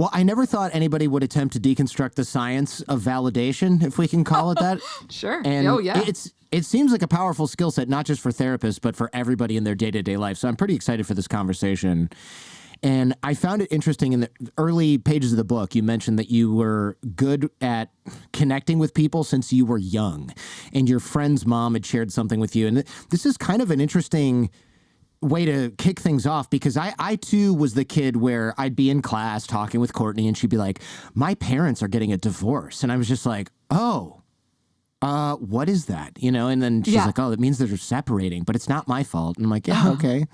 Well, I never thought anybody would attempt to deconstruct the science of validation, if we can call it that. Sure. And oh, yeah. it seems like a powerful skill set, not just for therapists, but for everybody in their day-to-day life. So I'm pretty excited for this conversation. And I found it interesting in the early pages of the book, you mentioned that you were good at connecting with people since you were young. And your friend's mom had shared something with you. And this is kind of an interesting way to kick things off, because I too was the kid where I'd be in class talking with Courtney and she'd be like, my parents are getting a divorce. And I was just like, oh, what is that? And then she's like, oh, that means they're separating, but it's not my fault. And I'm like, yeah, okay.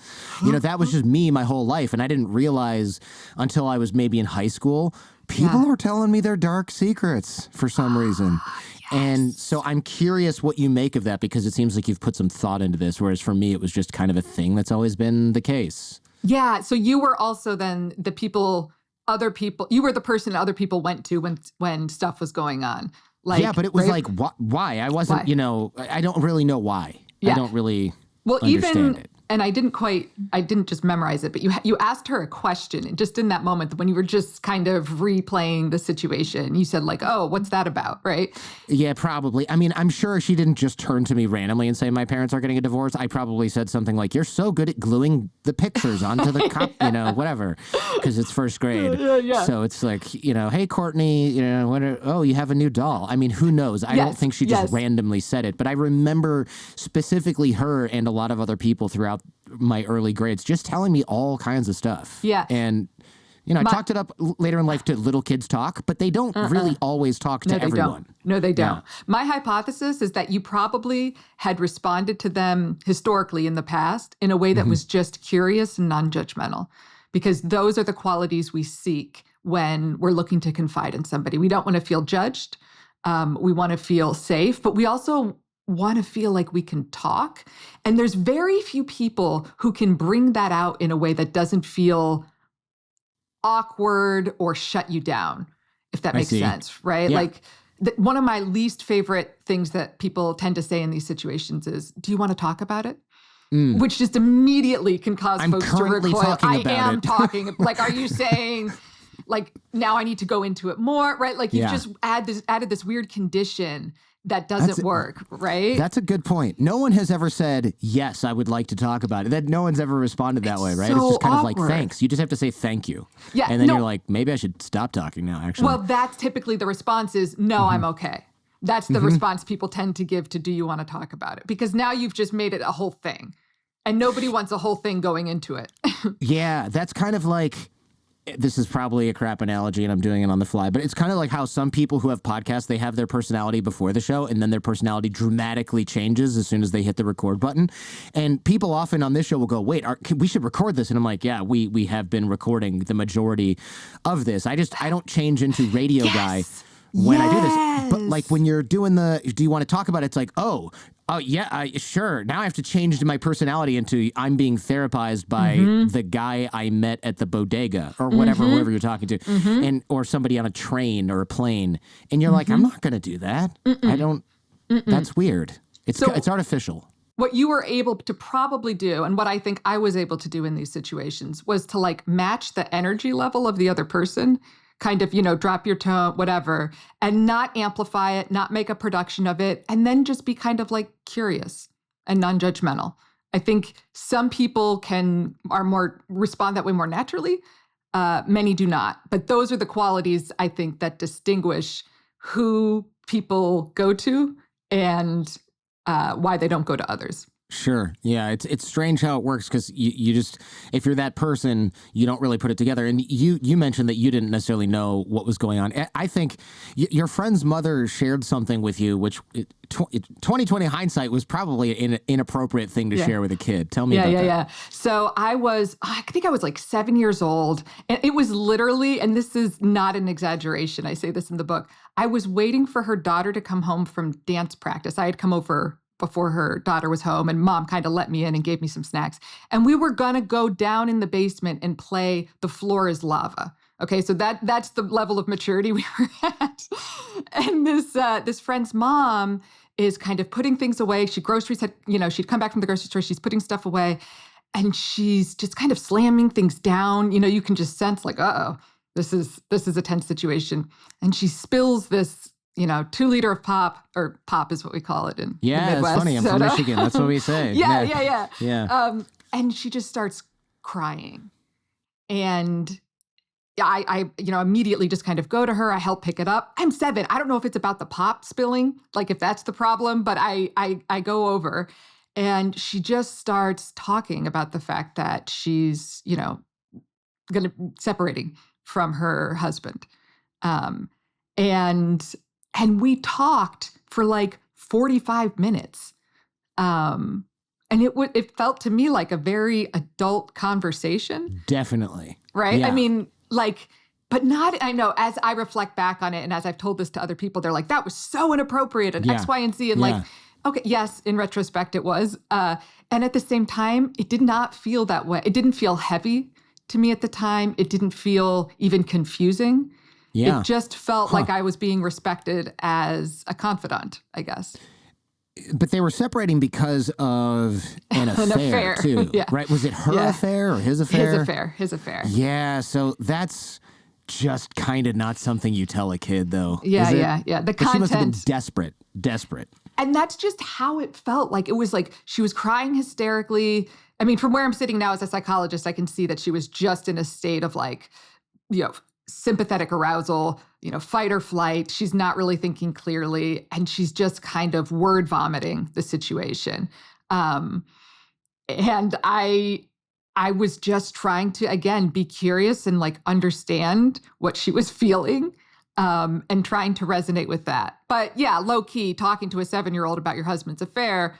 That was just me my whole life. And I didn't realize until I was maybe in high school, people were telling me their dark secrets for some reason. And so I'm curious what you make of that, because it seems like you've put some thought into this, whereas for me, it was just kind of a thing that's always been the case. Yeah. So you were also then you were the person other people went to when stuff was going on. Like, yeah, but it was like, why? I wasn't, I don't really know why. Yeah. I don't really understand it. And I didn't just memorize it, but you asked her a question, and just in that moment when you were just kind of replaying the situation, you said like, oh, what's that about, right? Yeah, probably. I mean, I'm sure she didn't just turn to me randomly and say, my parents are getting a divorce. I probably said something like, you're so good at gluing the pictures onto the cup, whatever, because it's first grade. Yeah. So it's like, hey, Courtney, you have a new doll. I mean, who knows? I don't think she just randomly said it, but I remember specifically her and a lot of other people throughout my early grades just telling me all kinds of stuff. Yeah. And, I chalked it up later in life to little kids talk, but they don't really always talk to everyone. No, they don't. My hypothesis is that you probably had responded to them historically in the past in a way that was just curious and non-judgmental, because those are the qualities we seek when we're looking to confide in somebody. We don't want to feel judged. We want to feel safe, but we also want to feel like we can talk. And there's very few people who can bring that out in a way that doesn't feel awkward or shut you down, if that makes sense, right? Yeah. Like one of my least favorite things that people tend to say in these situations is, do you want to talk about it? Which just immediately can cause folks to recoil. I am talking. Like, are you saying, like, now I need to go into it more, right? Like you've just added this weird condition that doesn't work, right? That's a good point. No one has ever said, yes, I would like to talk about it. That no one's ever responded that way, right? So it's just kind awkward. of like, thanks. You just have to say thank you. Yeah. And then you're like, maybe I should stop talking now, actually. Well, that's typically the response is, no, I'm okay. That's the response people tend to give to, do you want to talk about it? Because now you've just made it a whole thing. And nobody wants a whole thing going into it. Yeah, that's kind of like, this is probably a crap analogy and I'm doing it on the fly, but it's kind of like how some people who have podcasts, they have their personality before the show and then their personality dramatically changes as soon as they hit the record button. And people often on this show will go, wait, we should record this. And I'm like, yeah, we have been recording the majority of this. I don't change into radio guy when I do this. But like when you're doing do you want to talk about it? It's like, oh yeah, sure. Now I have to change my personality into I'm being therapized by the guy I met at the bodega or whatever, whoever you're talking to, and or somebody on a train or a plane. And you're like, I'm not going to do that. I don't. That's weird. It's artificial. What you were able to probably do, and what I think I was able to do in these situations, was to like match the energy level of the other person. Kind of, drop your tone, whatever, and not amplify it, not make a production of it, and then just be kind of like curious and non-judgmental. I think some people respond that way more naturally. Many do not. But those are the qualities I think that distinguish who people go to and why they don't go to others. Sure. Yeah. It's strange how it works because you just, if you're that person, you don't really put it together. And you mentioned that you didn't necessarily know what was going on. I think your friend's mother shared something with you, which 2020 hindsight was probably an inappropriate thing to share with a kid. Tell me about that. Yeah. So I think I was like 7 years old, and it was literally, and this is not an exaggeration, I say this in the book, I was waiting for her daughter to come home from dance practice. I had come over before her daughter was home, and mom kind of let me in and gave me some snacks. And we were going to go down in the basement and play The Floor is Lava. Okay, so that's the level of maturity we were at. And this friend's mom is kind of putting things away. She'd come back from the grocery store, she's putting stuff away, and she's just kind of slamming things down. You can just sense like, uh-oh, this is a tense situation. And she spills this, 2-liter of pop, or pop is what we call it in the Midwest. It's funny. I'm from Michigan. That's what we say. Yeah. And she just starts crying. And I immediately just kind of go to her. I help pick it up. I'm 7. I don't know if it's about the pop spilling, like if that's the problem, but I go over and she just starts talking about the fact that she's, separating from her husband. And we talked for like 45 minutes. And it felt to me like a very adult conversation. Definitely. Right? Yeah. I mean, but not, I know, as I reflect back on it and as I've told this to other people, they're like, that was so inappropriate and X, Y, and Z. And okay, yes, in retrospect it was. And at the same time, it did not feel that way. It didn't feel heavy to me at the time. It didn't feel even confusing. Yeah. It just felt like I was being respected as a confidant, I guess. But they were separating because of an affair, too, right? Was it her affair or his affair? His affair. Yeah, so that's just kind of not something you tell a kid, though. Yeah. The content. She must have been desperate. And that's just how it felt. Like, it was like she was crying hysterically. I mean, from where I'm sitting now as a psychologist, I can see that she was just in a state of sympathetic arousal, fight or flight. She's not really thinking clearly, and she's just kind of word vomiting the situation. And I was just trying to, again, be curious and understand what she was feeling, and trying to resonate with that. But yeah, low key, talking to a 7-year-old about your husband's affair,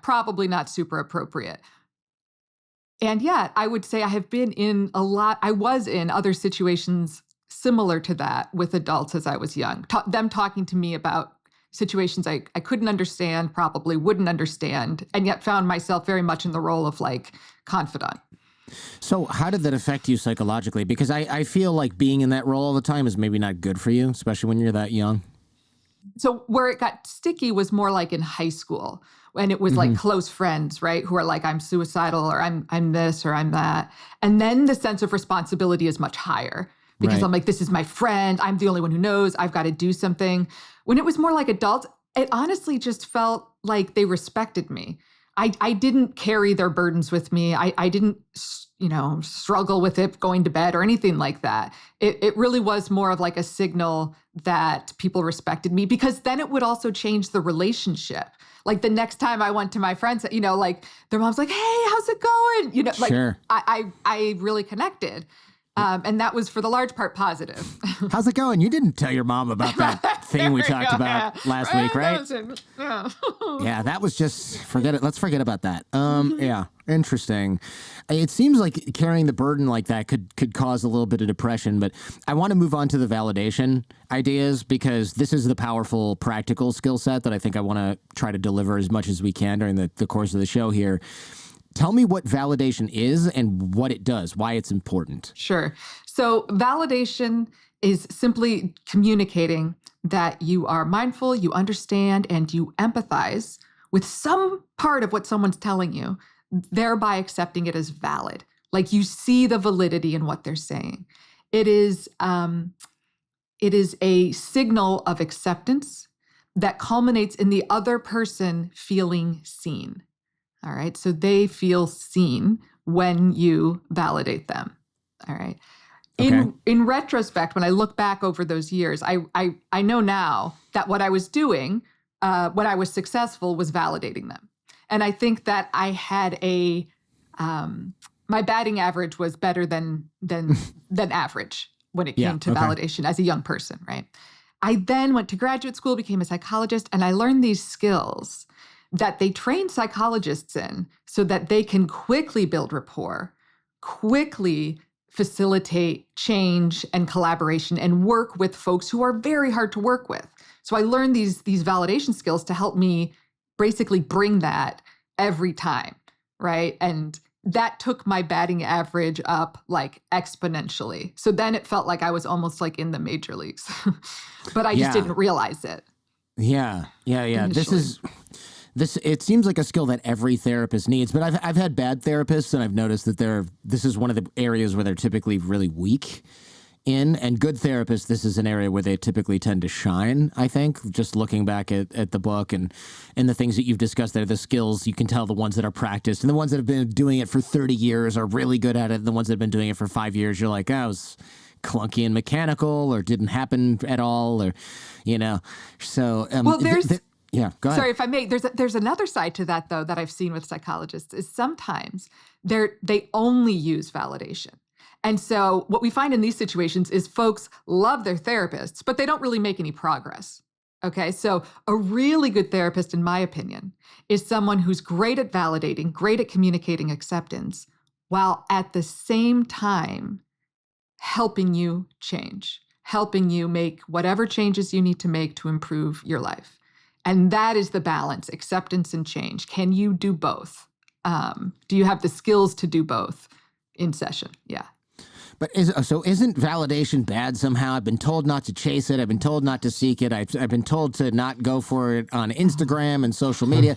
probably not super appropriate. And yet, I would say I was in other situations similar to that with adults as I was young. Them talking to me about situations I couldn't understand, probably wouldn't understand, and yet found myself very much in the role of confidant. So how did that affect you psychologically? Because I feel like being in that role all the time is maybe not good for you, especially when you're that young. So where it got sticky was more like in high school, when it was close friends, right? Who are like, I'm suicidal, or I'm this, or I'm that. And then the sense of responsibility is much higher because I'm like, this is my friend. I'm the only one who knows. I've got to do something. When it was more like adults, it honestly just felt like they respected me. I didn't carry their burdens with me. I didn't, struggle with it going to bed or anything like that. It really was more of like a signal that people respected me, because then it would also change the relationship. Like the next time I went to my friends, their mom's like, hey, how's it going? Sure. I really connected. And that was for the large part positive. How's it going? You didn't tell your mom about that thing we talked about last week, right? Yeah, that was just, forget it. Let's forget about that. Yeah, interesting. It seems like carrying the burden like that could cause a little bit of depression, but I want to move on to the validation ideas, because this is the powerful practical skill set that I think I want to try to deliver as much as we can during the course of the show here. Tell me what validation is and what it does, why it's important. Sure. So validation is simply communicating that you are mindful, you understand, and you empathize with some part of what someone's telling you, thereby accepting it as valid. Like you see the validity in what they're saying. It is a signal of acceptance that culminates in the other person feeling seen. All right. So they feel seen when you validate them. All right. Okay. In retrospect, when I look back over those years, I know now that what I was doing when I was successful was validating them. And I think that I had my batting average was better than average when it came to validation as a young person, right? I then went to graduate school, became a psychologist, and I learned these skills that they train psychologists in so that they can quickly build rapport, quickly facilitate change and collaboration, and work with folks who are very hard to work with. So I learned these validation skills to help me basically bring that every time, right? And that took my batting average up like exponentially. So then it felt like I was almost like in the major leagues, but I just didn't realize it. Yeah. Initially. It seems like a skill that every therapist needs, but I've had bad therapists, and I've noticed that this is one of the areas where they're typically really weak in, and good therapists, this is an area where they typically tend to shine, I think, just looking back at the book and the things that you've discussed there, the skills, you can tell the ones that are practiced and the ones that have been doing it for 30 years are really good at it. And the ones that have been doing it for 5 years, you're like, oh, it was clunky and mechanical or didn't happen at all, or, so. Well, there's... Yeah, go ahead. Sorry, if I may, there's another side to that, though, that I've seen with psychologists is sometimes they only use validation. And so what we find in these situations is folks love their therapists, but they don't really make any progress. Okay, so a really good therapist, in my opinion, is someone who's great at validating, great at communicating acceptance, while at the same time helping you change, helping you make whatever changes you need to make to improve your life. And that is the balance, acceptance and change. Can you do both? Do you have the skills to do both in session? Yeah. But isn't validation bad somehow? I've been told not to chase it. I've been told not to seek it. I've been told to not go for it on Instagram and social media.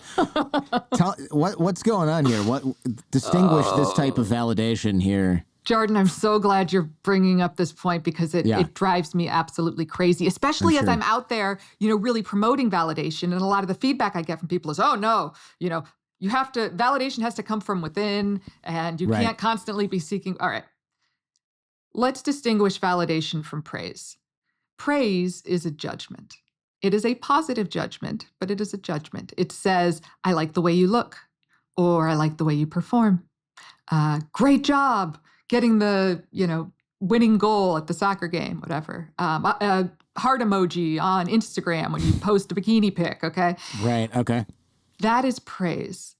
What's going on here? What distinguish this type of validation here? Jordan, I'm so glad you're bringing up this point because it drives me absolutely crazy, especially as I'm out there, really promoting validation. And a lot of the feedback I get from people is, oh, no, validation has to come from within and you can't constantly be seeking. All right. Let's distinguish validation from praise. Praise is a judgment. It is a positive judgment, but it is a judgment. It says, I like the way you look, or I like the way you perform. Great job getting the, winning goal at the soccer game, whatever. A heart emoji on Instagram when you post a bikini pic, okay? Right, okay. That is praise.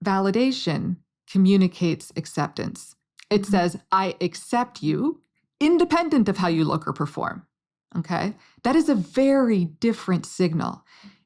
Validation communicates acceptance. It says, I accept you independent of how you look or perform, okay? That is a very different signal.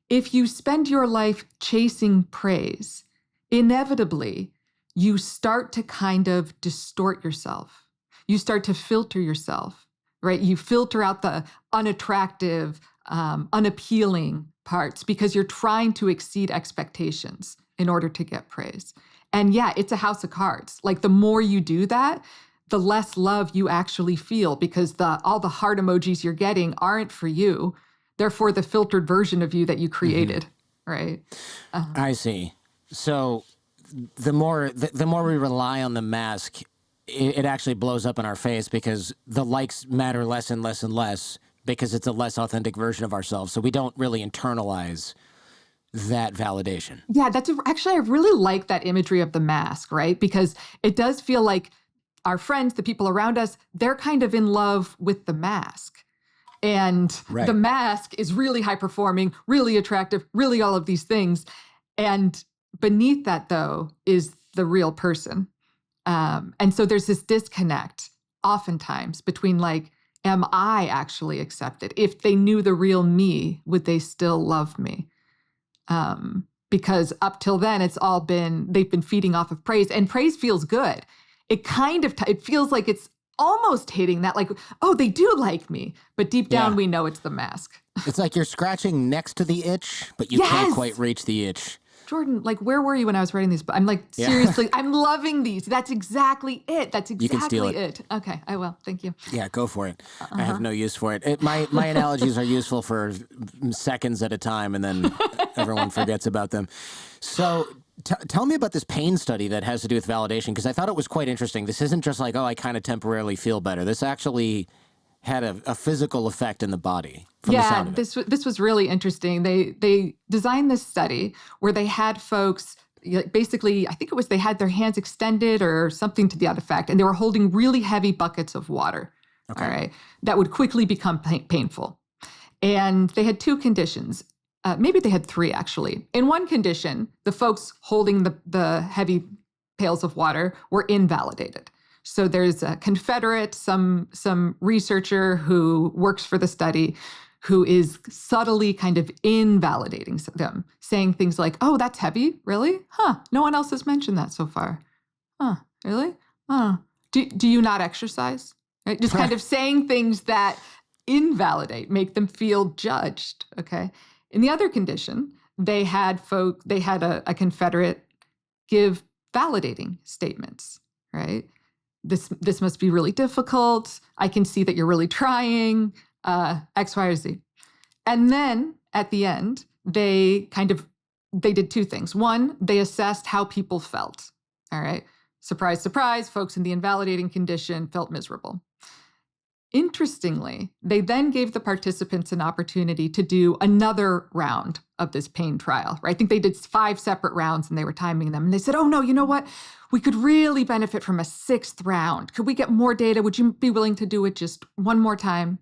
If you spend your life chasing praise, inevitably, you start to kind of distort yourself. You start to filter yourself, right? You filter out the unattractive, unappealing parts because you're trying to exceed expectations in order to get praise. And yeah, it's a house of cards. Like the more you do that, the less love you actually feel because all the heart emojis you're getting aren't for you. They're for the filtered version of you that you created, right? I see. So the more we rely on the mask, it actually blows up in our face because the likes matter less and less and less because it's a less authentic version of ourselves. So we don't really internalize that validation. Yeah, actually, I really like that imagery of the mask, right? Because it does feel like our friends, the people around us, they're kind of in love with the mask. And the mask is really high performing, really attractive, really all of these things. And beneath that, though, is the real person. And so there's this disconnect oftentimes between am I actually accepted? If they knew the real me, would they still love me? Because up till then, they've been feeding off of praise, and praise feels good. It it feels like it's almost hitting that, oh, they do like me. But deep down, we know it's the mask. It's like you're scratching next to the itch, but you can't quite reach the itch. Jordan, where were you when I was writing these? I'm seriously, I'm loving these. That's exactly it. That's exactly you can steal it. Okay, I will. Thank you. Yeah, go for it. I have no use for it. My analogies are useful for seconds at a time, and then everyone forgets about them. So tell me about this pain study that has to do with validation, because I thought it was quite interesting. This isn't just I kind of temporarily feel better. This actually had a physical effect in the body. This was really interesting. They designed this study where they had folks basically, I think it was they had their hands extended or something to that effect, and they were holding really heavy buckets of water. Okay. All right, that would quickly become painful. And they had two conditions. Maybe they had three actually. In one condition, the folks holding the heavy pails of water were invalidated. So there's a Confederate, some researcher who works for the study who is subtly kind of invalidating them, saying things like, oh, that's heavy? Really? Huh, no one else has mentioned that so far. Huh, really? Huh. Do you not exercise? Right? Just kind of saying things that invalidate, make them feel judged, okay? In the other condition, they had a Confederate give validating statements, right? this must be really difficult. I can see that you're really trying, X, Y, or Z. And then at the end, they did two things. One, they assessed how people felt. All right. Surprise, surprise, folks in the invalidating condition felt miserable. Interestingly, they then gave the participants an opportunity to do another round of this pain trial, right? I think they did 5 separate rounds and they were timing them. And they said, oh no, you know what? We could really benefit from a 6th round. Could we get more data? Would you be willing to do it just one more time?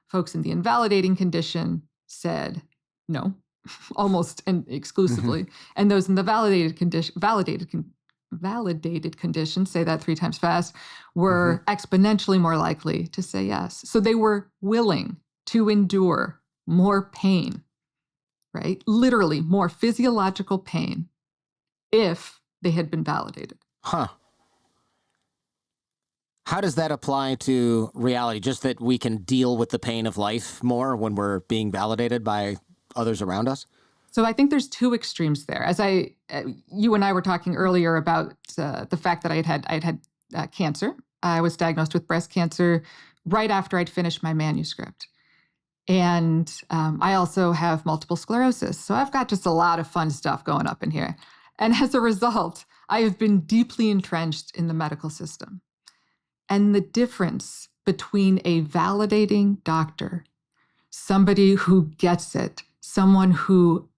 Folks in the invalidating condition said no, almost and exclusively. And those in the validated condition, say that 3 times fast, were exponentially more likely to say yes. So they were willing to endure more pain, right? Literally more physiological pain if they had been validated. Huh. How does that apply to reality? Just that we can deal with the pain of life more when we're being validated by others around us? So I think there's 2 extremes there. As you and I were talking earlier about the fact that I had cancer. I was diagnosed with breast cancer right after I'd finished my manuscript. And I also have multiple sclerosis. So I've got just a lot of fun stuff going up in here. And as a result, I have been deeply entrenched in the medical system. And the difference between a validating doctor, somebody who gets it, someone who,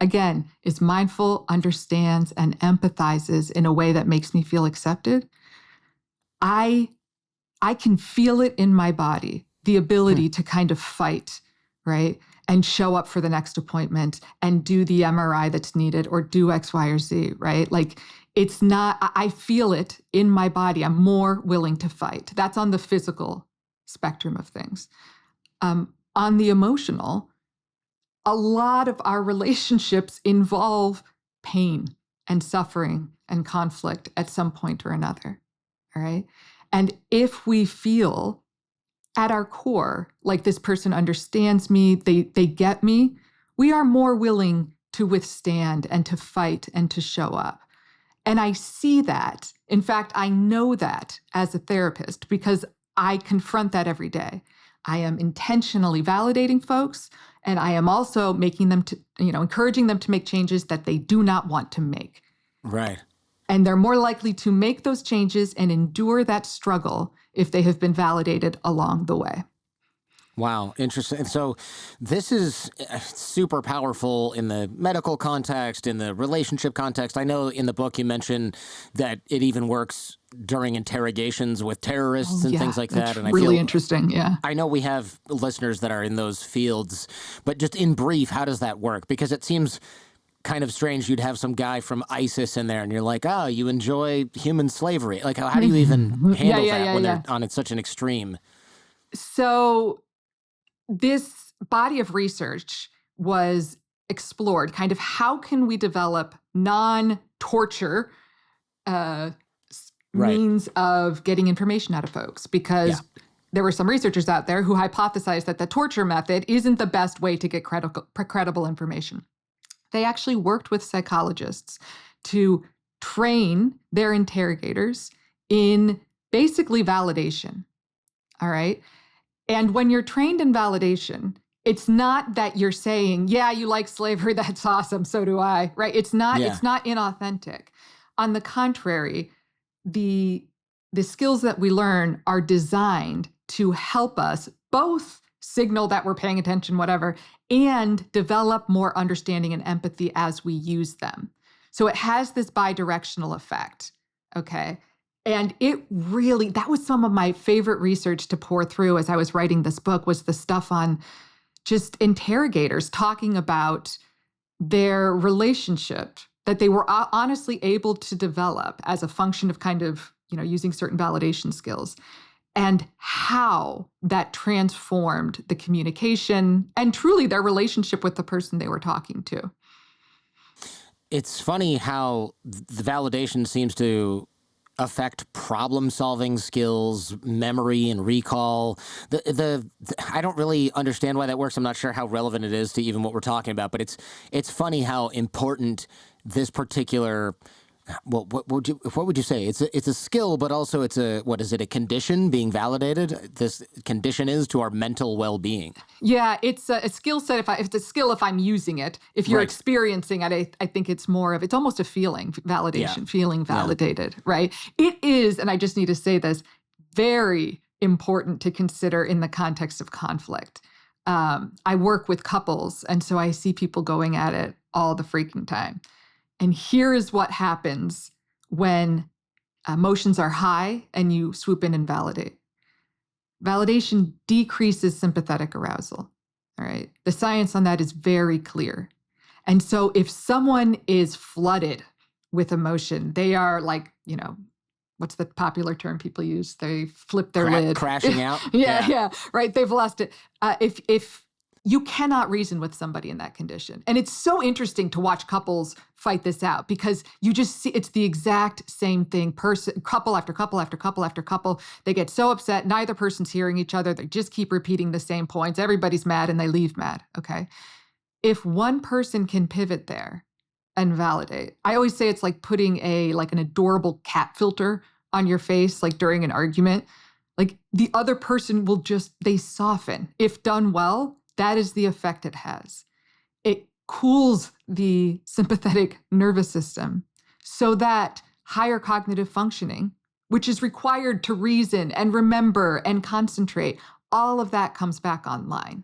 again, is mindful, understands, and empathizes in a way that makes me feel accepted, I can feel it in my body, the ability to kind of fight, right? And show up for the next appointment and do the MRI that's needed or do X, Y, or Z, right? Like, it's not, I feel it in my body. I'm more willing to fight. That's on the physical spectrum of things. On the emotional, a lot of our relationships involve pain and suffering and conflict at some point or another, all right? And if we feel at our core like this person understands me, they get me, we are more willing to withstand and to fight and to show up. And I see that. In fact, I know that as a therapist because I confront that every day. I am intentionally validating folks, and I am also making them to, encouraging them to make changes that they do not want to make. Right. And they're more likely to make those changes and endure that struggle if they have been validated along the way. Wow, interesting. So this is super powerful in the medical context, in the relationship context. I know in the book you mentioned that it even works during interrogations with terrorists and things like that. And really interesting, yeah. I know we have listeners that are in those fields, but just in brief, how does that work? Because it seems kind of strange you'd have some guy from ISIS in there and you're like, oh, you enjoy human slavery. Like, how do you even handle that when they're on such an extreme? So this body of research was explored, kind of how can we develop non-torture means of getting information out of folks? Because there were some researchers out there who hypothesized that the torture method isn't the best way to get credible information. They actually worked with psychologists to train their interrogators in basically validation, all right? And when you're trained in validation, it's not that you're saying, yeah, you like slavery, that's awesome, so do I, right? It's not inauthentic. On the contrary, the skills that we learn are designed to help us both signal that we're paying attention, whatever, and develop more understanding and empathy as we use them. So it has this bidirectional effect, okay? And that was some of my favorite research to pour through as I was writing this book, was the stuff on just interrogators talking about their relationship that they were honestly able to develop as a function of kind of, using certain validation skills, and how that transformed the communication and truly their relationship with the person they were talking to. It's funny how the validation seems to affect problem-solving skills, memory, and recall. I don't really understand why that works. I'm not sure how relevant it is to even what we're talking about, but it's funny how important this particular Well, what would you say? It's a skill, but also it's what is it? A condition being validated? This condition is to our mental well-being. Yeah, it's a skill set. If it's a skill, if I'm using it, if you're experiencing it, I think it's almost a feeling validation, feeling validated, right? It is, and I just need to say this, very important to consider in the context of conflict. I work with couples, and so I see people going at it all the freaking time. And here is what happens when emotions are high and you swoop in and validate. Validation decreases sympathetic arousal. All right. The science on that is very clear. And so if someone is flooded with emotion, they are like, what's the popular term people use? They flip their lid. Crashing out? Yeah, right. They've lost it. If you cannot reason with somebody in that condition. And it's so interesting to watch couples fight this out because you just see it's the exact same thing. Couple after couple after couple after couple. They get so upset. Neither person's hearing each other. They just keep repeating the same points. Everybody's mad and they leave mad. Okay. If one person can pivot there and validate, I always say it's like putting an adorable cat filter on your face, like during an argument. Like the other person will they soften. If done well, that is the effect it has. It cools the sympathetic nervous system so that higher cognitive functioning, which is required to reason and remember and concentrate, all of that comes back online.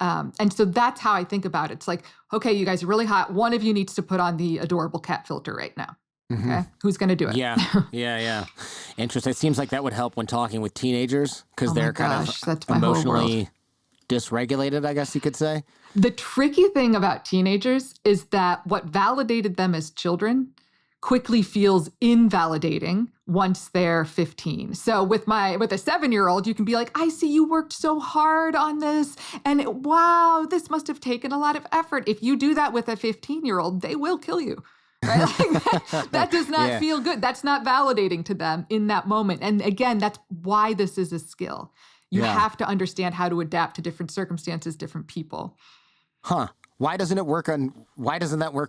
And so that's how I think about it. It's like, okay, you guys are really hot. One of you needs to put on the adorable cat filter right now. Mm-hmm. Okay, who's going to do it? Yeah. Interesting. It seems like that would help when talking with teenagers because they're kind of emotionally dysregulated, I guess you could say. The tricky thing about teenagers is that what validated them as children quickly feels invalidating once they're 15. So with a 7-year-old, you can be like, I see you worked so hard on this, and wow, this must have taken a lot of effort. If you do that with a 15-year-old, they will kill you. Right? Like that does not feel good. That's not validating to them in that moment. And again, that's why this is a skill. You have to understand how to adapt to different circumstances, different people. Huh. Why doesn't that work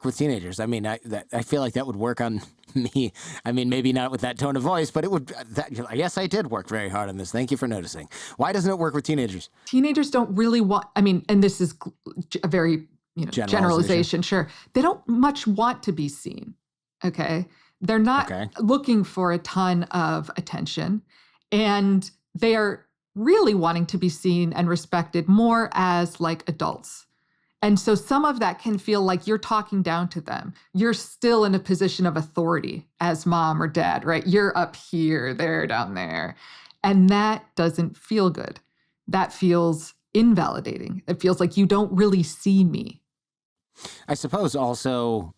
with teenagers? I mean, I feel like that would work on me. I mean, maybe not with that tone of voice, but it would. I guess I did work very hard on this. Thank you for noticing. Why doesn't it work with teenagers? Teenagers don't really want, and this is a very, generalization, sure. They don't much want to be seen, okay? They're not looking for a ton of attention, and they are really wanting to be seen and respected more as like adults. And so some of that can feel like you're talking down to them. You're still in a position of authority as mom or dad, right? You're up here, they're down there. And that doesn't feel good. That feels invalidating. It feels like you don't really see me. I suppose also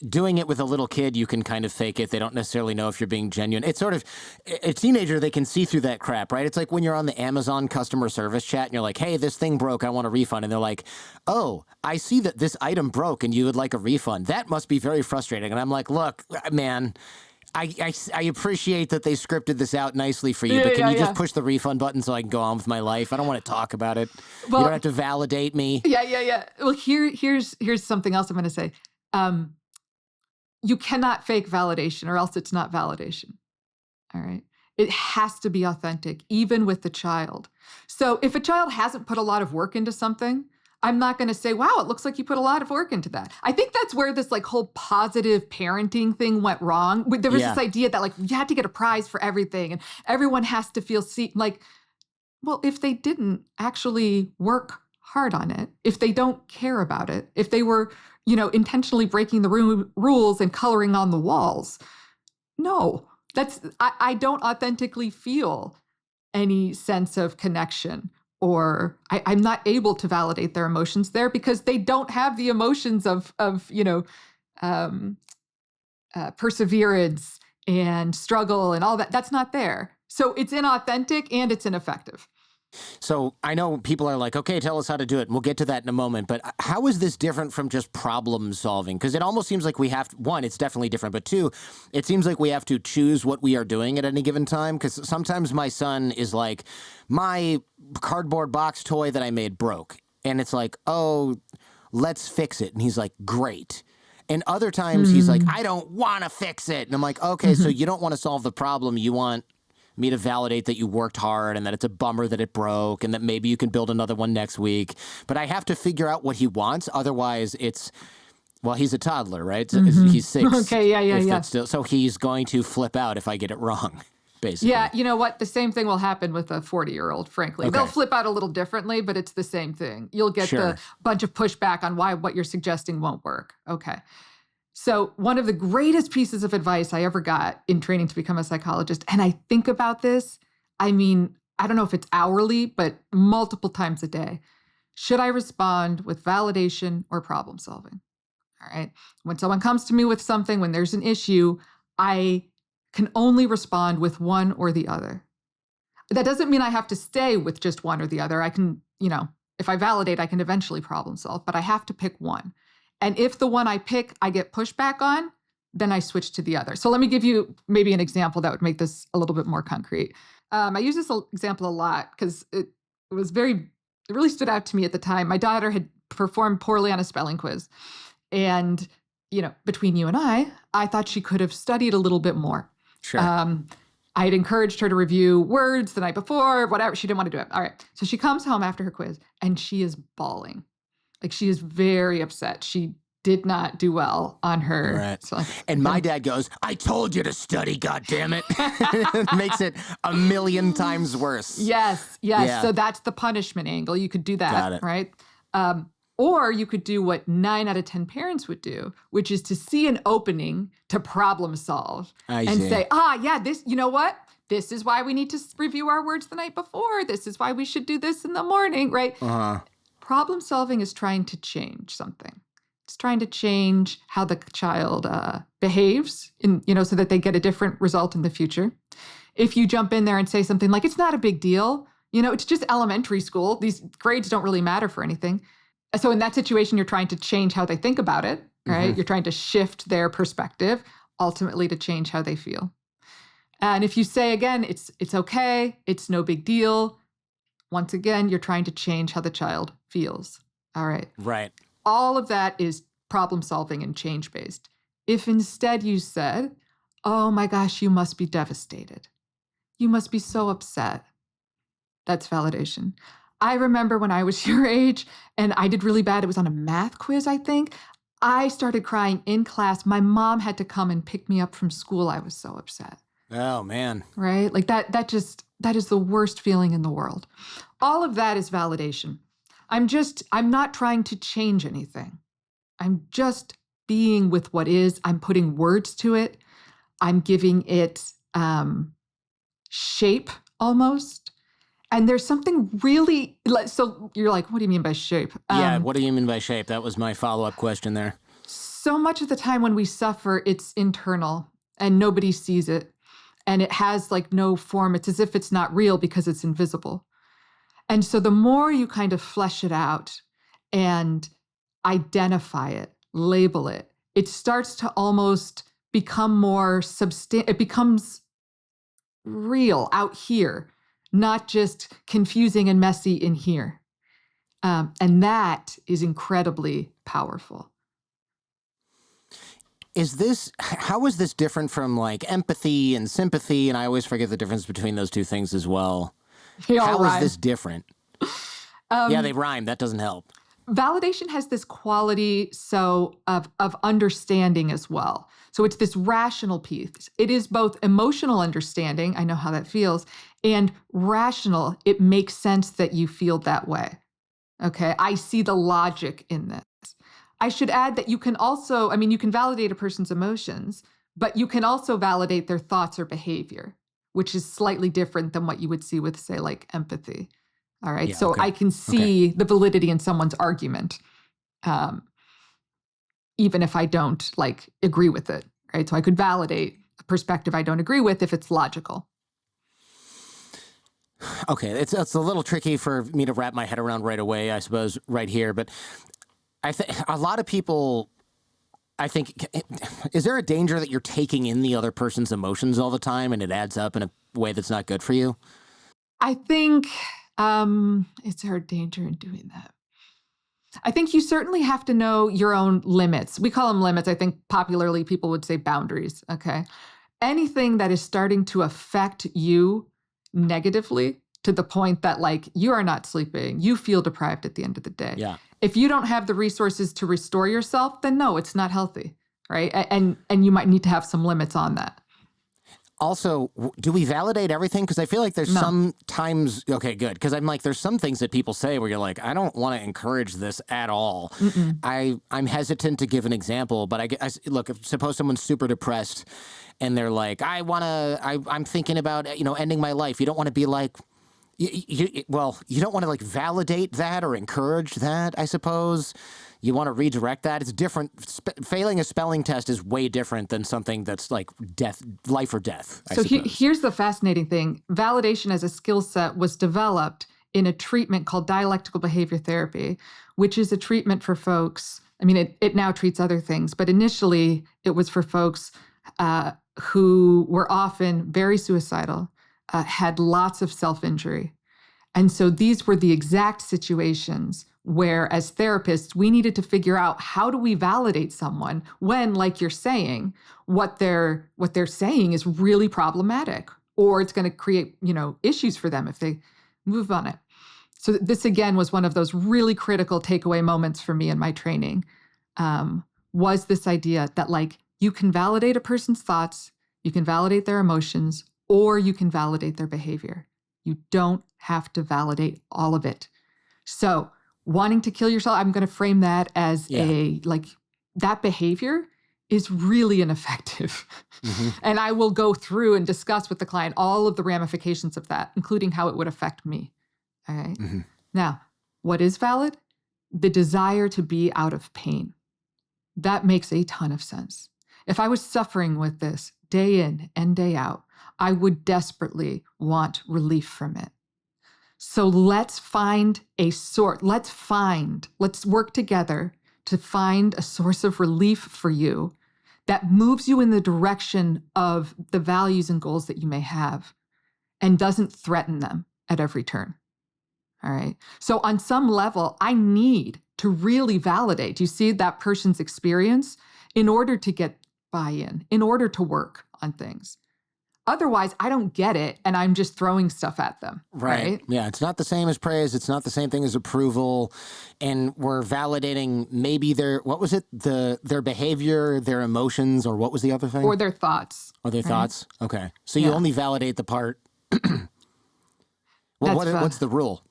doing it with a little kid, you can kind of fake it. They don't necessarily know if you're being genuine. It's sort of a teenager, they can see through that crap, right? It's like when you're on the Amazon customer service chat and you're like, hey, this thing broke, I want a refund. And they're like, oh, I see that this item broke and you would like a refund. That must be very frustrating. And I'm like, look, man, I appreciate that they scripted this out nicely for you, but can you just push the refund button so I can go on with my life? I don't want to talk about it. Well, you don't have to validate me. Yeah. Well, here's something else I'm going to say. You cannot fake validation or else it's not validation. All right. It has to be authentic, even with the child. So if a child hasn't put a lot of work into something, I'm not going to say, wow, it looks like you put a lot of work into that. I think that's where this whole positive parenting thing went wrong. There was this idea that you had to get a prize for everything and everyone has to feel well, if they didn't actually work hard on it, if they don't care about it, if they were intentionally breaking the rules and coloring on the walls. No, I don't authentically feel any sense of connection, or I'm not able to validate their emotions there because they don't have the emotions of perseverance and struggle and all that. That's not there. So it's inauthentic and it's ineffective. So I know people are like, okay, tell us how to do it. And we'll get to that in a moment. But how is this different from just problem solving? Because it almost seems like we have, one, it's definitely different. But two, it seems like we have to choose what we are doing at any given time. Because sometimes my son is like, my cardboard box toy that I made broke. And it's like, oh, let's fix it. And he's like, great. And other times he's like, I don't want to fix it. And I'm like, okay, so you don't want to solve the problem. You want me to validate that you worked hard and that it's a bummer that it broke and that maybe you can build another one next week. But I have to figure out what he wants. Otherwise, well, he's a toddler, right? So he's 6. Okay, yeah. So he's going to flip out if I get it wrong, basically. Yeah, you know what? The same thing will happen with a 40-year-old, frankly. Okay. They'll flip out a little differently, but it's the same thing. You'll get the bunch of pushback on why what you're suggesting won't work. Okay. So one of the greatest pieces of advice I ever got in training to become a psychologist, and I think about this, I mean, I don't know if it's hourly, but multiple times a day. Should I respond with validation or problem solving? All right. When someone comes to me with something, when there's an issue, I can only respond with one or the other. That doesn't mean I have to stay with just one or the other. I can, if I validate, I can eventually problem solve, but I have to pick one. And if the one I pick, I get pushback on, then I switch to the other. So let me give you maybe an example that would make this a little bit more concrete. I use this example a lot because it really stood out to me at the time. My daughter had performed poorly on a spelling quiz. And, between you and I thought she could have studied a little bit more. Sure. I had encouraged her to review words the night before, whatever. She didn't want to do it. All right. So she comes home after her quiz and she is bawling. Like she is very upset. She did not do well on her. Right. So, and my dad goes, I told you to study, goddammit. It makes it a million times worse. Yes. Yeah. So that's the punishment angle. You could do that. Got it. Right. Or you could do what 9 out of 10 parents would do, which is to see an opening to problem solve and say, this, you know what? This is why we need to review our words the night before. This is why we should do this in the morning, right? Uh-huh. Problem solving is trying to change something. It's trying to change how the child behaves, so that they get a different result in the future. If you jump in there and say something like, it's not a big deal, it's just elementary school. These grades don't really matter for anything. So in that situation, you're trying to change how they think about it, right? You're trying to shift their perspective, ultimately to change how they feel. And if you say, again, it's okay, it's no big deal, once again, you're trying to change how the child feels. All right. Right. All of that is problem solving and change based. If instead you said, oh my gosh, you must be devastated. You must be so upset. That's validation. I remember when I was your age and I did really bad. It was on a math quiz, I think. I started crying in class. My mom had to come and pick me up from school. I was so upset. Oh, man. Right? Like that is the worst feeling in the world. All of that is validation. I'm not trying to change anything. I'm just being with what is. I'm putting words to it. I'm giving it shape almost. And there's something really, so you're like, what do you mean by shape? What do you mean by shape? That was my follow-up question there. So much of the time when we suffer, it's internal and nobody sees it. And it has no form. It's as if it's not real because it's invisible. And so the more you kind of flesh it out and identify it, label it, it starts to almost become more it becomes real out here. Not just confusing and messy in here. And that is incredibly powerful. How is this different from empathy and sympathy? And I always forget the difference between those two things as well. How is this different? They rhyme. That doesn't help. Validation has this quality of understanding as well. So it's this rational piece. It is both emotional understanding, I know how that feels, and rational, it makes sense that you feel that way. Okay, I see the logic in this. I should add that you can also, you can validate a person's emotions, but you can also validate their thoughts or behavior, which is slightly different than what you would see with, say, empathy. All right. So I can see the validity in someone's argument, even if I don't agree with it. Right. So I could validate a perspective I don't agree with if it's logical. Okay. It's a little tricky for me to wrap my head around right away, I suppose, right here. But I think a lot of people, is there a danger that you're taking in the other person's emotions all the time and it adds up in a way that's not good for you? I think, is there a danger in doing that? I think you certainly have to know your own limits. We call them limits. I think popularly people would say boundaries. Okay. Anything that is starting to affect you negatively to the point that like you are not sleeping, you feel deprived at the end of the day. Yeah. If you don't have the resources to restore yourself, then no, it's not healthy. Right. And you might need to have some limits on that. Also, do we validate everything? Because I feel like there's No. sometimes, okay, good. Because I'm like, there's some things that people say where you're like, I don't want to encourage this at all. I'm hesitant to give an example, but look, suppose someone's super depressed and they're like, I'm thinking about, ending my life. You don't want to be like, you don't want to like validate that or encourage that, I suppose. You want to redirect that. It's different. Failing a spelling test is way different than something that's like life or death. So here's the fascinating thing. Validation as a skill set was developed in a treatment called dialectical behavior therapy, which is a treatment for folks. I mean, it now treats other things, but initially it was for folks who were often very suicidal, had lots of self-injury. And so these were the exact situations where, as therapists, we needed to figure out how do we validate someone when, like you're saying, what they're saying is really problematic, or it's going to create, issues for them if they move on it. So this, again, was one of those really critical takeaway moments for me in my training, was this idea that, like, you can validate a person's thoughts, you can validate their emotions, or you can validate their behavior. You don't have to validate all of it. So wanting to kill yourself, I'm going to frame that as that behavior is really ineffective. And I will go through and discuss with the client all of the ramifications of that, including how it would affect me. All right. Now, what is valid? The desire to be out of pain. That makes a ton of sense. If I was suffering with this day in and day out, I would desperately want relief from it. So let's find let's work together to find a source of relief for you that moves you in the direction of the values and goals that you may have and doesn't threaten them at every turn. All right. So on some level, I need to really validate, you see, that person's experience in order to get buy-in, in order to work on things. Otherwise, I don't get it, and I'm just throwing stuff at them. Right? Yeah, it's not the same as praise. It's not the same thing as approval. And we're validating maybe their behavior, their emotions, or what was the other thing? Or their thoughts. Or their thoughts? Okay. So you only validate the part. What's the rule?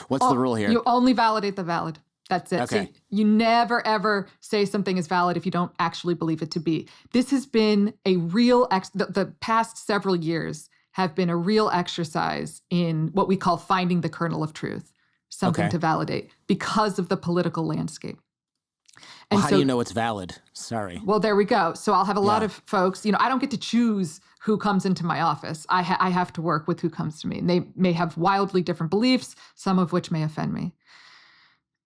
What's the rule here? You only validate the valid. That's it. Okay. So you never, ever say something is valid if you don't actually believe it to be. This has been a real, the past several years have been a real exercise in what we call finding the kernel of truth, something to validate because of the political landscape. And how do you know it's valid? Sorry. Well, there we go. So I'll have a lot of folks, I don't get to choose who comes into my office. I have to work with who comes to me. And they may have wildly different beliefs, some of which may offend me.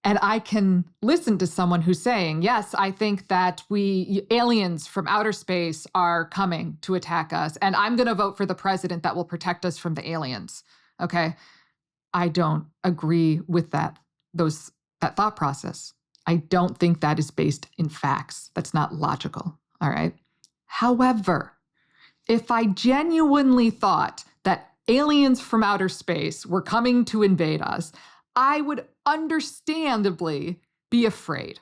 And I can listen to someone who's saying, yes, I think that aliens from outer space are coming to attack us, and I'm going to vote for the president that will protect us from the aliens. Okay. I don't agree with that thought process. I don't think that is based in facts. That's not logical. All right. However, if I genuinely thought that aliens from outer space were coming to invade us, I would understandably be afraid.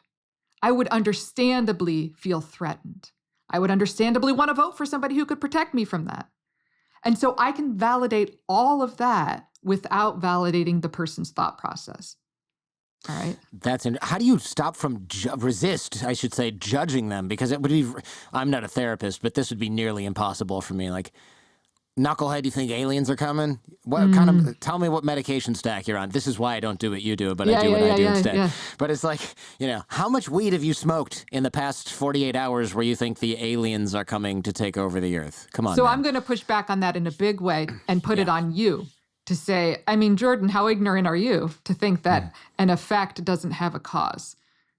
I would understandably feel threatened. I would understandably want to vote for somebody who could protect me from that. And so I can validate all of that without validating the person's thought process. All right. How do you stop from resist, I should say, judging them? Because it would be, I'm not a therapist, but this would be nearly impossible for me. Like, knucklehead, you think aliens are coming? What kind of? Tell me what medication stack you're on. This is why I don't do what you do, but I do what I do instead. Yeah. But it's like, how much weed have you smoked in the past 48 hours where you think the aliens are coming to take over the earth? Come on. So man. I'm going to push back on that in a big way and put it on you to say, Jordan, how ignorant are you to think that an effect doesn't have a cause?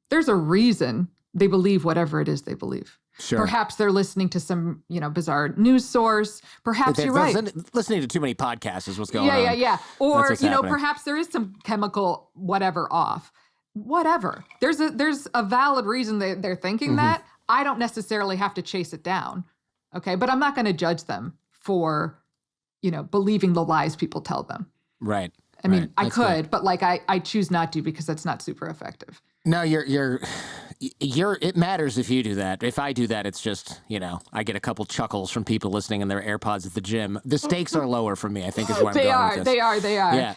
There's a reason they believe whatever it is they believe. Sure. Perhaps they're listening to some, bizarre news source. Perhaps you're right. Listening to too many podcasts is what's going on. Yeah. Or, happening. Perhaps there is some chemical whatever off. whatever. There's a valid reason they're thinking that. I don't necessarily have to chase it down. Okay. But I'm not going to judge them for, believing the lies people tell them. Right. I mean, I could, but like I choose not to because that's not super effective. No, it matters if you do that. If I do that, it's just, I get a couple chuckles from people listening in their AirPods at the gym. The stakes are lower for me, I think is where I'm going with this. They are. Yeah.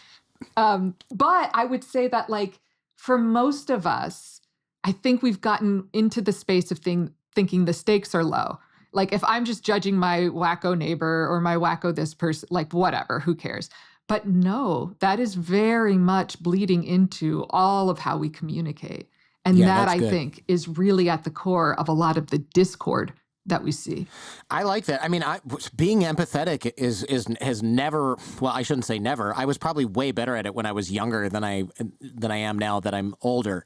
But I would say that like for most of us, I think we've gotten into the space of thinking the stakes are low. Like if I'm just judging my wacko neighbor or my wacko this person, like whatever, who cares? But no, that is very much bleeding into all of how we communicate. And that, I think, is really at the core of a lot of the discord that we see. I like that. I mean, being empathetic has never, well, I shouldn't say never. I was probably way better at it when I was younger than I am now that I'm older.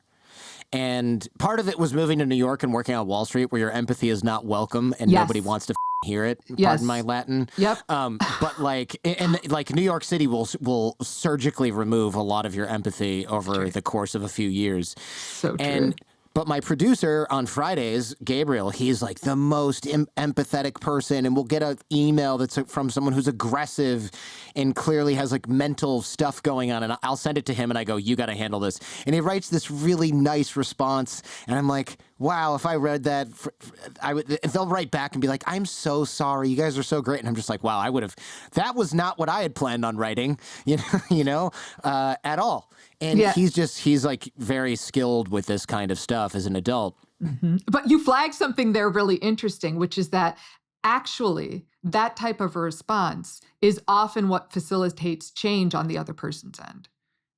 And part of it was moving to New York and working on Wall Street, where your empathy is not welcome and nobody wants to hear it. Pardon my Latin. Yep. But like New York City will surgically remove a lot of your empathy over the course of a few years. So true. But my producer on Fridays, Gabriel, he's like the most empathetic person, and we'll get an email that's from someone who's aggressive and clearly has like mental stuff going on, and I'll send it to him and I go, you got to handle this. And he writes this really nice response, and I'm like, wow, if I read that, they'll write back and be like, I'm so sorry, you guys are so great. And I'm just like, wow, that was not what I had planned on writing, at all. And he's like very skilled with this kind of stuff as an adult. Mm-hmm. But you flagged something there really interesting, which is that actually that type of a response is often what facilitates change on the other person's end.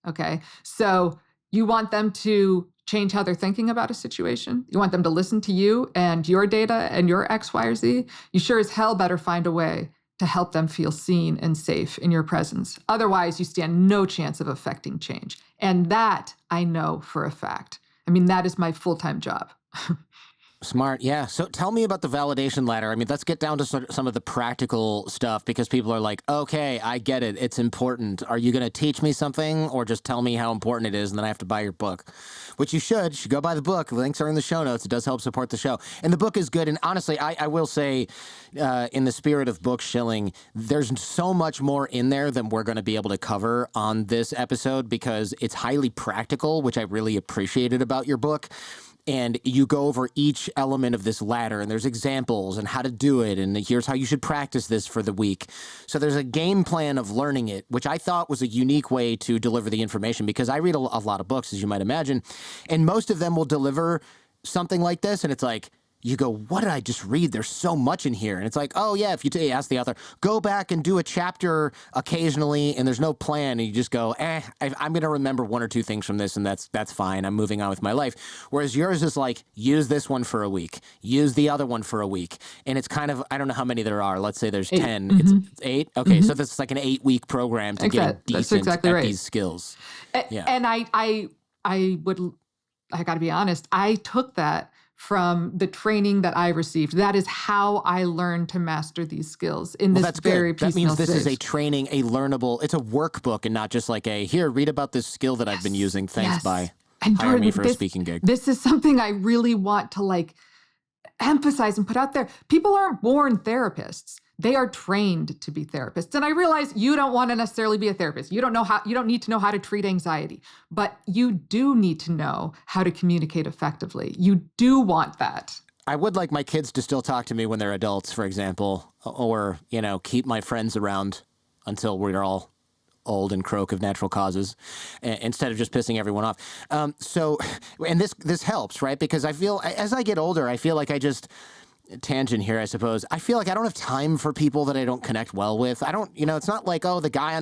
Okay. So you want them to change how they're thinking about a situation. You want them to listen to you and your data and your X, Y, or Z. You sure as hell better find a way to help them feel seen and safe in your presence. Otherwise, you stand no chance of affecting change. And that I know for a fact. I mean, that is my full-time job. Smart. Yeah. So tell me about the validation ladder. I mean, let's get down to some of the practical stuff, because people are like, okay, I get it. It's important. Are you going to teach me something or just tell me how important it is and then I have to buy your book? Which you should. You should go buy the book. Links are in the show notes. It does help support the show. And the book is good. And honestly, I will say, in the spirit of book shilling, there's so much more in there than we're going to be able to cover on this episode, because it's highly practical, which I really appreciated about your book. And you go over each element of this ladder, and there's examples and how to do it, and here's how you should practice this for the week. So there's a game plan of learning it, which I thought was a unique way to deliver the information, because I read a lot of books, as you might imagine, and most of them will deliver something like this, and it's like, you go, what did I just read? There's so much in here. And it's like, oh, yeah, if you ask the author, go back and do a chapter occasionally, and there's no plan, and you just go, I'm going to remember one or two things from this, and that's fine. I'm moving on with my life. Whereas yours is like, use this one for a week, use the other one for a week. And it's kind of, I don't know how many there are. Let's say there's 10. Mm-hmm. It's 8? Okay, so this is like an 8-week program to get decent at these skills. And I got to be honest, I took that from the training that I received. That is how I learned to master these skills in this very piecemeal That means this stage. is a training, a learnable, it's a workbook and not just like here, read about this skill that I've been using. Thanks, bye. And hire Jordan, me for a speaking gig. This is something I really want to emphasize and put out there. People aren't born therapists. They are trained to be therapists. And I realize you don't want to necessarily be a therapist. You don't need to know how to treat anxiety, but you do need to know how to communicate effectively. You do want that. I would like my kids to still talk to me when they're adults, for example, or, keep my friends around until we're all old and croak of natural causes, instead of just pissing everyone off. And this helps, right? Because I feel, as I get older, I feel like tangent here, I suppose. I feel like I don't have time for people that I don't connect well with. I don't, it's not like, oh, the guy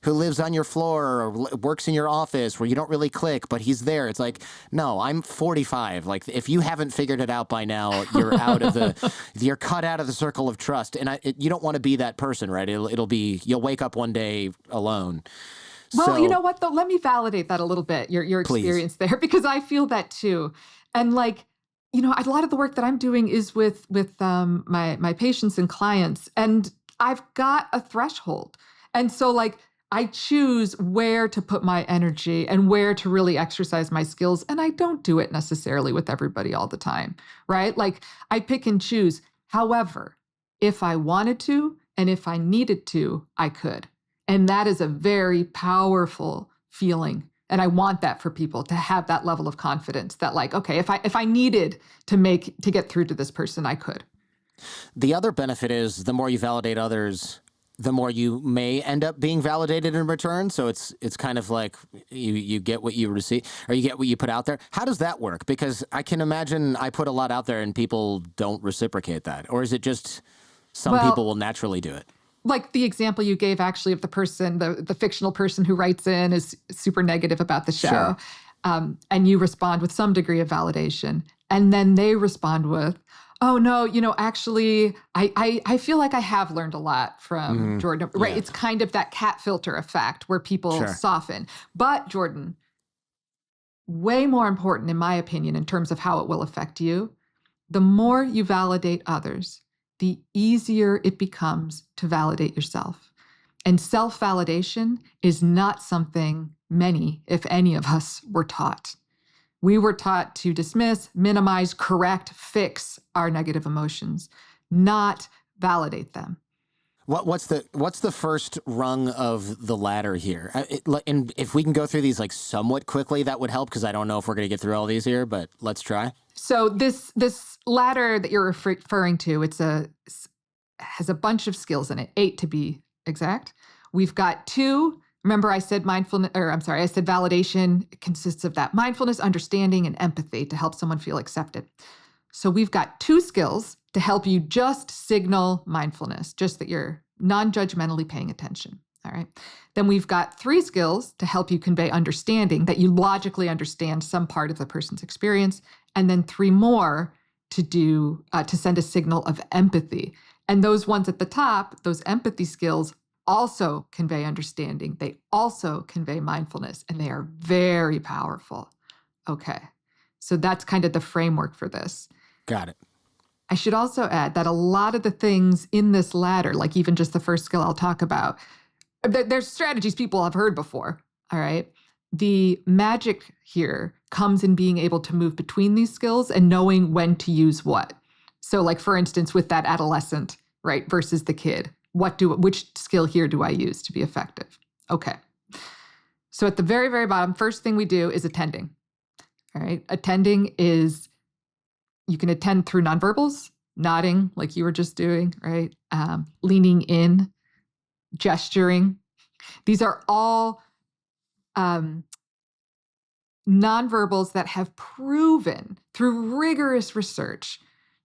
who lives on your floor or works in your office where you don't really click, but he's there. It's like, no, I'm 45. Like, if you haven't figured it out by now, you're you're cut out of the circle of trust. And you don't want to be that person, right? It'll be, you'll wake up one day alone. Well, you know what though? Let me validate that a little bit, your experience there, because I feel that too. And a lot of the work that I'm doing is with my patients and clients, and I've got a threshold. And so I choose where to put my energy and where to really exercise my skills. And I don't do it necessarily with everybody all the time, right? Like I pick and choose. However, if I wanted to and if I needed to, I could. And that is a very powerful feeling. And I want that for people to have that level of confidence that like, okay, if I needed to get through to this person, I could. The other benefit is the more you validate others, the more you may end up being validated in return. So it's kind of like you get what you receive or you get what you put out there. How does that work? Because I can imagine I put a lot out there and people don't reciprocate that. Or is it just some people will naturally do it? Like the example you gave actually of the person, the fictional person who writes in is super negative about the show. Sure. And you respond with some degree of validation. And then they respond with, oh no, actually, I feel like I have learned a lot from Jordan. Right? Yeah. It's kind of that cat filter effect where people soften. But Jordan, way more important in my opinion in terms of how it will affect you, the more you validate others, the easier it becomes to validate yourself. And self-validation is not something many, if any of us, were taught. We were taught to dismiss, minimize, correct, fix our negative emotions, not validate them. What's the first rung of the ladder here? And if we can go through these like somewhat quickly, that would help because I don't know if we're going to get through all these here, but let's try. So this ladder that you're referring to, has a bunch of skills in it, 8 to be exact. We've got 2. Remember I said validation consists of that mindfulness, understanding, and empathy to help someone feel accepted. So we've got 2 skills to help you just signal mindfulness, just that you're non-judgmentally paying attention, all right? Then we've got 3 skills to help you convey understanding, that you logically understand some part of the person's experience, and then 3 more to send a signal of empathy. And those ones at the top, those empathy skills, also convey understanding. They also convey mindfulness, and they are very powerful. Okay, so that's kind of the framework for this. Got it. I should also add that a lot of the things in this ladder, like even just the first skill I'll talk about, there's strategies people have heard before, all right? The magic here comes in being able to move between these skills and knowing when to use what. So like, for instance, with that adolescent, right, versus the kid, which skill here do I use to be effective? Okay. So at the very, very bottom, first thing we do is attending, all right? Attending is, you can attend through nonverbals, nodding like you were just doing, right? Leaning in, gesturing. These are all nonverbals that have proven through rigorous research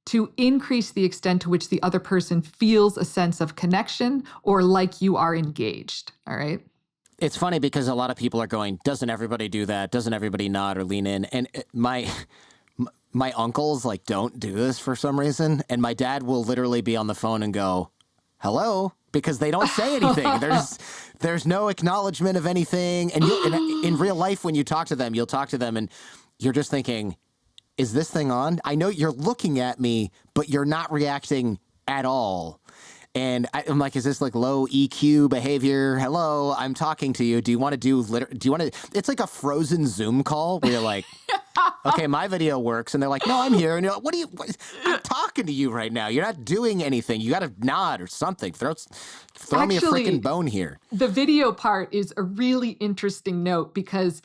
to increase the extent to which the other person feels a sense of connection or like you are engaged, all right? It's funny because a lot of people are going, doesn't everybody do that? Doesn't everybody nod or lean in? And my uncles like don't do this for some reason. And my dad will literally be on the phone and go, hello, because they don't say anything. There's no acknowledgement of anything. And in real life, when you talk to them, you'll talk to them and you're just thinking, is this thing on? I know you're looking at me, but you're not reacting at all. And I'm like, is this like low EQ behavior? Hello, I'm talking to you. Do you want to it's like a frozen Zoom call where you're like, okay, my video works. And they're like, no, I'm here. And you're like, I'm talking to you right now. You're not doing anything. You got to nod or something. Throw me a freaking bone here. The video part is a really interesting note because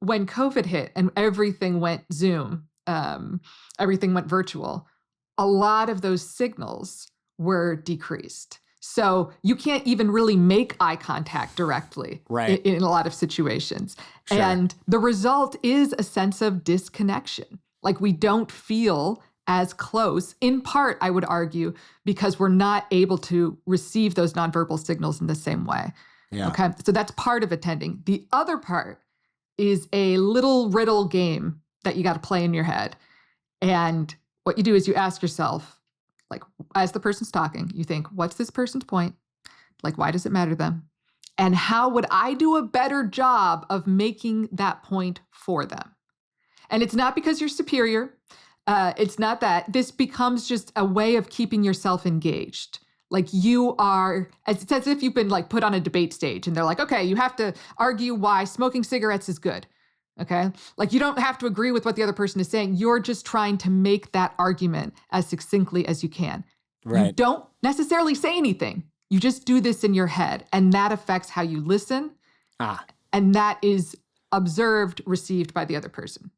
when COVID hit and everything went Zoom, everything went virtual, a lot of those signals were decreased. So you can't even really make eye contact directly in a lot of situations. Sure. And the result is a sense of disconnection. Like we don't feel as close, in part, I would argue, because we're not able to receive those nonverbal signals in the same way. Yeah. Okay, so that's part of attending. The other part is a little riddle game that you got to play in your head. And what you do is you ask yourself, like, as the person's talking, you think, what's this person's point? Like, why does it matter to them? And how would I do a better job of making that point for them? And it's not because you're superior. It's not that. This becomes just a way of keeping yourself engaged. Like you are, it's as if you've been like put on a debate stage and they're like, okay, you have to argue why smoking cigarettes is good. Okay. Like you don't have to agree with what the other person is saying. You're just trying to make that argument as succinctly as you can. Right. You don't necessarily say anything. You just do this in your head, and that affects how you listen. And that is observed, received by the other person.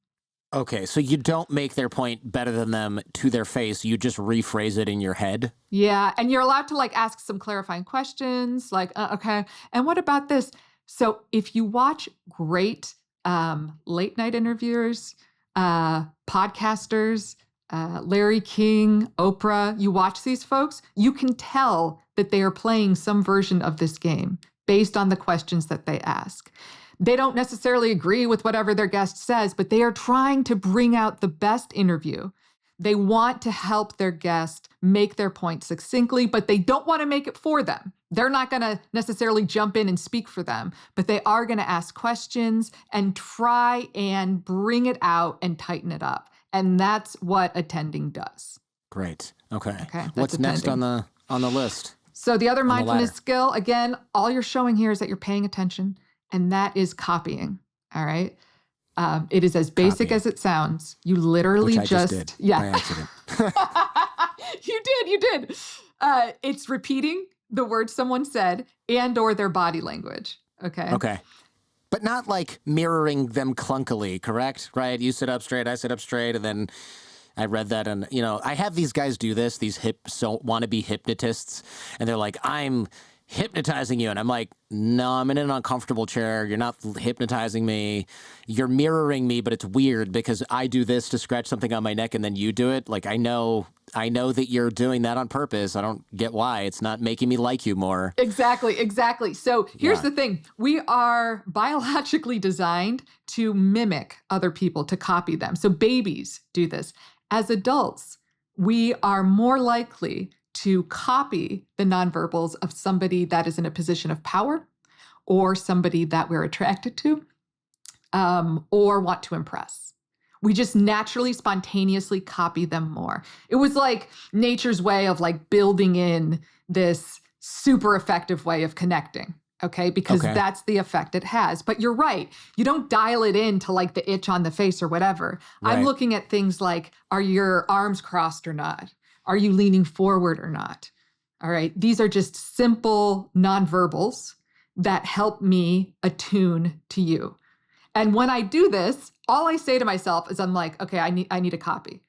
Okay, so you don't make their point better than them to their face. You just rephrase it in your head. Yeah, and you're allowed to like ask some clarifying questions, like, okay, and what about this? So if you watch great late night interviewers, podcasters, Larry King, Oprah, you watch these folks, you can tell that they are playing some version of this game based on the questions that they ask. They don't necessarily agree with whatever their guest says, but they are trying to bring out the best interview. They want to help their guest make their point succinctly, but they don't want to make it for them. They're not going to necessarily jump in and speak for them, but they are going to ask questions and try and bring it out and tighten it up. And that's what attending does. Great. Okay. attending. What's next on the list? So the other mindfulness skill, again, all you're showing here is that you're paying attention, and that is copying. All right. It is as basic as it sounds. You literally Which I just did by accident. You did. It's repeating the words someone said and or their body language. Okay. But not like mirroring them clunkily, correct? Right? You sit up straight, I sit up straight, and then I read that, and I have these guys do this, these wannabe hypnotists, and they're like, I'm hypnotizing you. And I'm like, no, I'm in an uncomfortable chair. You're not hypnotizing me. You're mirroring me, but it's weird because I do this to scratch something on my neck and then you do it. Like, I know that you're doing that on purpose. I don't get why. It's not making me like you more. Exactly. So here's the thing. We are biologically designed to mimic other people, to copy them. So babies do this. As adults, we are more likely to copy the nonverbals of somebody that is in a position of power or somebody that we're attracted to or want to impress. We just naturally, spontaneously copy them more. It was like nature's way of like building in this super effective way of connecting, okay? Because that's the effect it has. But you're right. You don't dial it in to like the itch on the face or whatever. Right. I'm looking at things like, are your arms crossed or not? Are you leaning forward or not? All right. These are just simple nonverbals that help me attune to you. And when I do this, all I say to myself is I'm like, okay, I need a copy.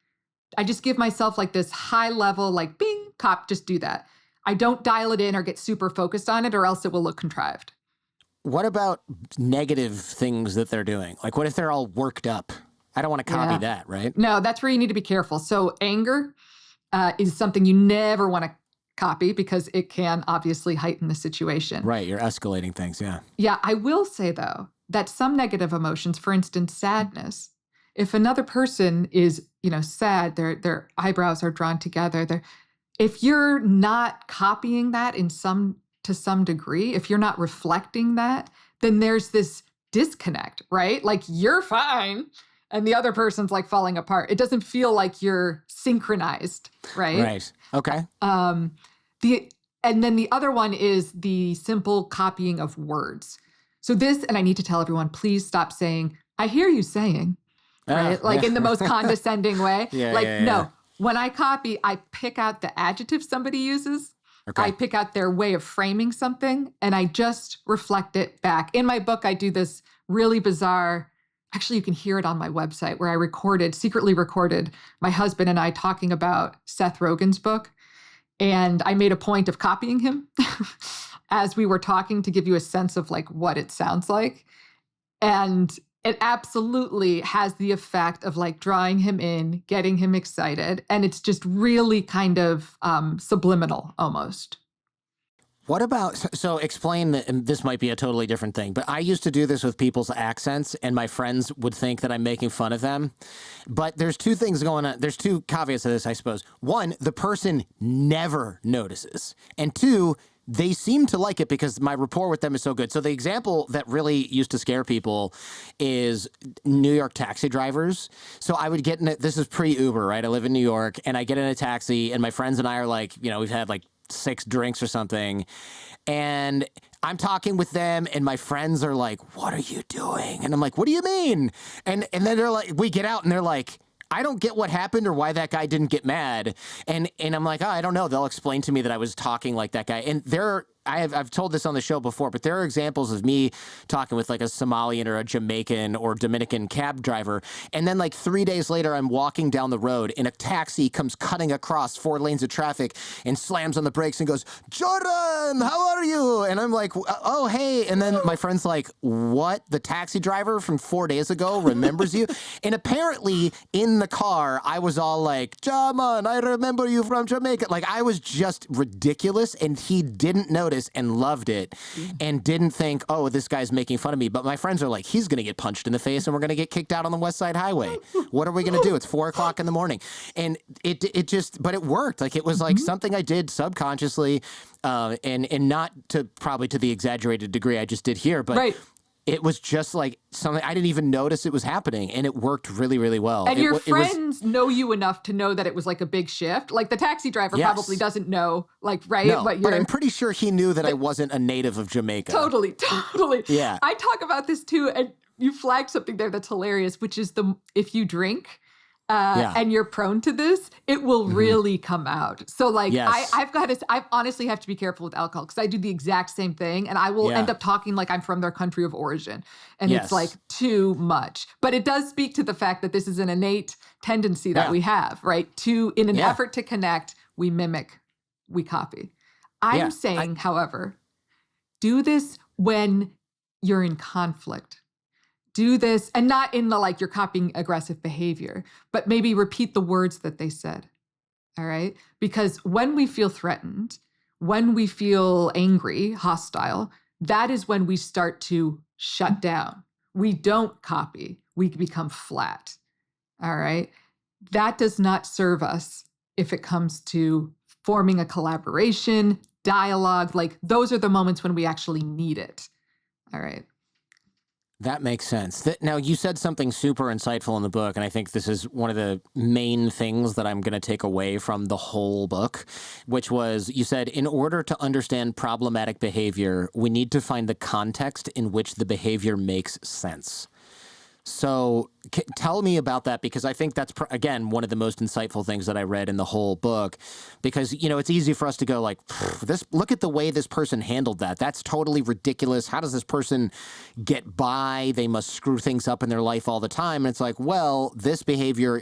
I just give myself like this high level, like bing, just do that. I don't dial it in or get super focused on it or else it will look contrived. What about negative things that they're doing? Like what if they're all worked up? I don't want to copy that, right? No, that's where you need to be careful. So anger is something you never want to copy because it can obviously heighten the situation. Right, you're escalating things, yeah. Yeah, I will say though, that some negative emotions, for instance, sadness, if another person is, sad, their eyebrows are drawn together, if you're not copying that to some degree, if you're not reflecting that, then there's this disconnect, right? Like you're fine. And the other person's like falling apart. It doesn't feel like you're synchronized, right? Right. Okay. And then the other one is the simple copying of words. So this, and I need to tell everyone, please stop saying, I hear you saying, right? Like in the most condescending way. No, when I copy, I pick out the adjective somebody uses. Okay. I pick out their way of framing something and I just reflect it back. In my book, I do this really bizarre. Actually, you can hear it on my website where I secretly recorded my husband and I talking about Seth Rogen's book. And I made a point of copying him as we were talking to give you a sense of like what it sounds like. And it absolutely has the effect of like drawing him in, getting him excited. And it's just really kind of subliminal almost. What about, so explain that, and this might be a totally different thing, but I used to do this with people's accents and my friends would think that I'm making fun of them. But there's two things going on. There's two caveats to this, I suppose. One, the person never notices. And two, they seem to like it because my rapport with them is so good. So the example that really used to scare people is New York taxi drivers. So I would get in it, this is pre-Uber, right? I live in New York and I get in a taxi and my friends and I are like, we've had like 6 drinks or something. And I'm talking with them, and my friends are like, "What are you doing?" And I'm like, "What do you mean?" And then they're like, we get out, and they're like, "I don't get what happened or why that guy didn't get mad." And I'm like, "Oh, I don't know." They'll explain to me that I was talking like that guy. And I've told this on the show before, but there are examples of me talking with like a Somalian or a Jamaican or Dominican cab driver. And then like 3 days later, I'm walking down the road and a taxi comes cutting across 4 lanes of traffic and slams on the brakes and goes, "Jordan, how are you?" And I'm like, "Oh, hey." And then my friend's like, "What? The taxi driver from 4 days ago remembers you?" And apparently in the car, I was all like, "Jaman, I remember you from Jamaica." Like I was just ridiculous, and he didn't notice and loved it and didn't think, "Oh, this guy's making fun of me." But my friends are like, "He's going to get punched in the face and we're going to get kicked out on the West Side Highway. What are we going to do? It's 4 o'clock in the morning." And it just, but it worked. Like it was like something I did subconsciously and not to probably to the exaggerated degree I just did here, but right. It was just like something I didn't even notice it was happening, and it worked really, really well. And your friends know you enough to know that it was like a big shift. Like the taxi driver probably doesn't know, like, right? No, but I'm pretty sure he knew that I wasn't a native of Jamaica. Totally. Yeah. I talk about this too, and you flagged something there that's hilarious, which is if you drink and you're prone to this, it will really come out. So like I honestly have to be careful with alcohol because I do the exact same thing, and I will end up talking like I'm from their country of origin, and it's like too much. But it does speak to the fact that this is an innate tendency that we have, right? In an effort to connect, we mimic, we copy. I'm saying, however, do this when you're in conflict. Do this, and not in the like you're copying aggressive behavior, but maybe repeat the words that they said. All right? Because when we feel threatened, when we feel angry, hostile, that is when we start to shut down. We don't copy, we become flat. All right? That does not serve us if it comes to forming a collaboration, dialogue. Like those are the moments when we actually need it. All right. That makes sense. Now, you said something super insightful in the book, and I think this is one of the main things that I'm going to take away from the whole book, which was, you said, in order to understand problematic behavior, we need to find the context in which the behavior makes sense. So tell me about that, because I think that's, again, one of the most insightful things that I read in the whole book, because, you know, it's easy for us to go like, look at the way this person handled that. That's totally ridiculous. How does this person get by? They must screw things up in their life all the time. And it's like, well, this behavior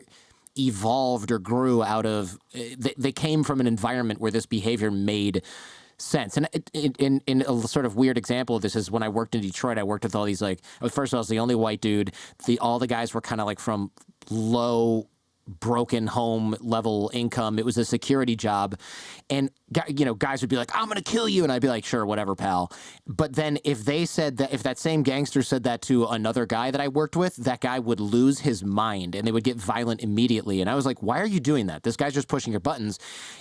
evolved or grew out of, they came from an environment where this behavior made sense. And in a sort of weird example of this is when I worked in Detroit, I worked with all these like, first of all, I was the only white dude. All the guys were kind of like from low, broken home level income. It was a security job. And, you know, guys would be like, "I'm going to kill you." And I'd be like, "Sure, whatever, pal." But then if they said that, if that same gangster said that to another guy that I worked with, that guy would lose his mind and they would get violent immediately. And I was like, "Why are you doing that? This guy's just pushing your buttons."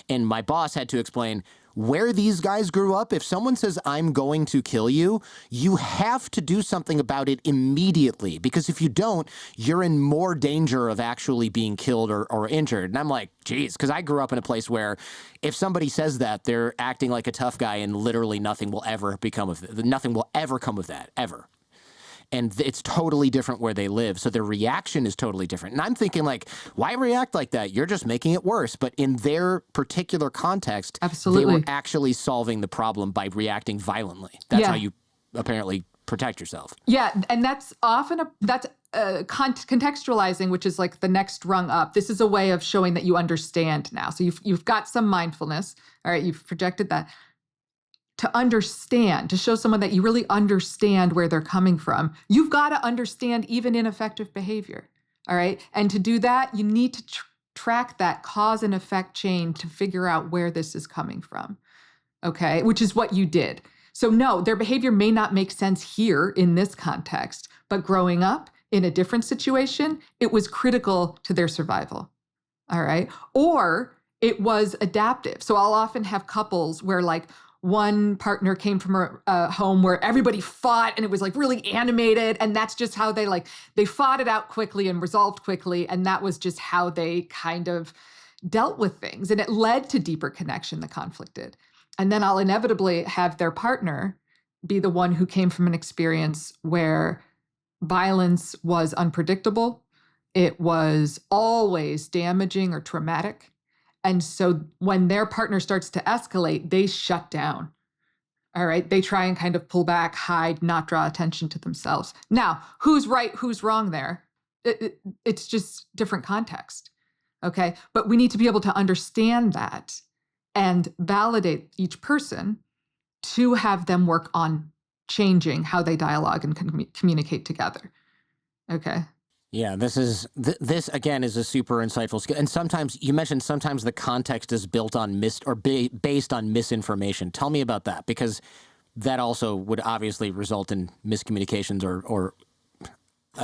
And my boss had to explain, where these guys grew up, if someone says, "I'm going to kill you," you have to do something about it immediately, because if you don't, you're in more danger of actually being killed or injured. And I'm like, geez, because I grew up in a place where if somebody says that, they're acting like a tough guy, and literally nothing will ever come of that, ever. And it's totally different where they live. So their reaction is totally different. And I'm thinking like, why react like that? You're just making it worse. But in their particular context, absolutely, they were actually solving the problem by reacting violently. That's how you apparently protect yourself. Yeah, and that's often contextualizing, which is like the next rung up. This is a way of showing that you understand now. So you've got some mindfulness. All right, you've projected that. To understand, to show someone that you really understand where they're coming from, you've got to understand even ineffective behavior, all right? And to do that, you need to track that cause and effect chain to figure out where this is coming from, okay? Which is what you did. So no, their behavior may not make sense here in this context, but growing up in a different situation, it was critical to their survival, all right? Or it was adaptive. So I'll often have couples where like, one partner came from a home where everybody fought and it was like really animated. And that's just how they fought it out quickly and resolved quickly. And that was just how they kind of dealt with things. And it led to deeper connection, the conflict did. And then I'll inevitably have their partner be the one who came from an experience where violence was unpredictable. It was always damaging or traumatic. And so when their partner starts to escalate, they shut down. All right. They try and kind of pull back, hide, not draw attention to themselves. Now, who's right, who's wrong there? It's just different context. Okay. But we need to be able to understand that and validate each person to have them work on changing how they dialogue and communicate together. Okay. Yeah, this again is a super insightful skill. And sometimes you mentioned sometimes the context is built on based on misinformation. Tell me about that, because that also would obviously result in miscommunications or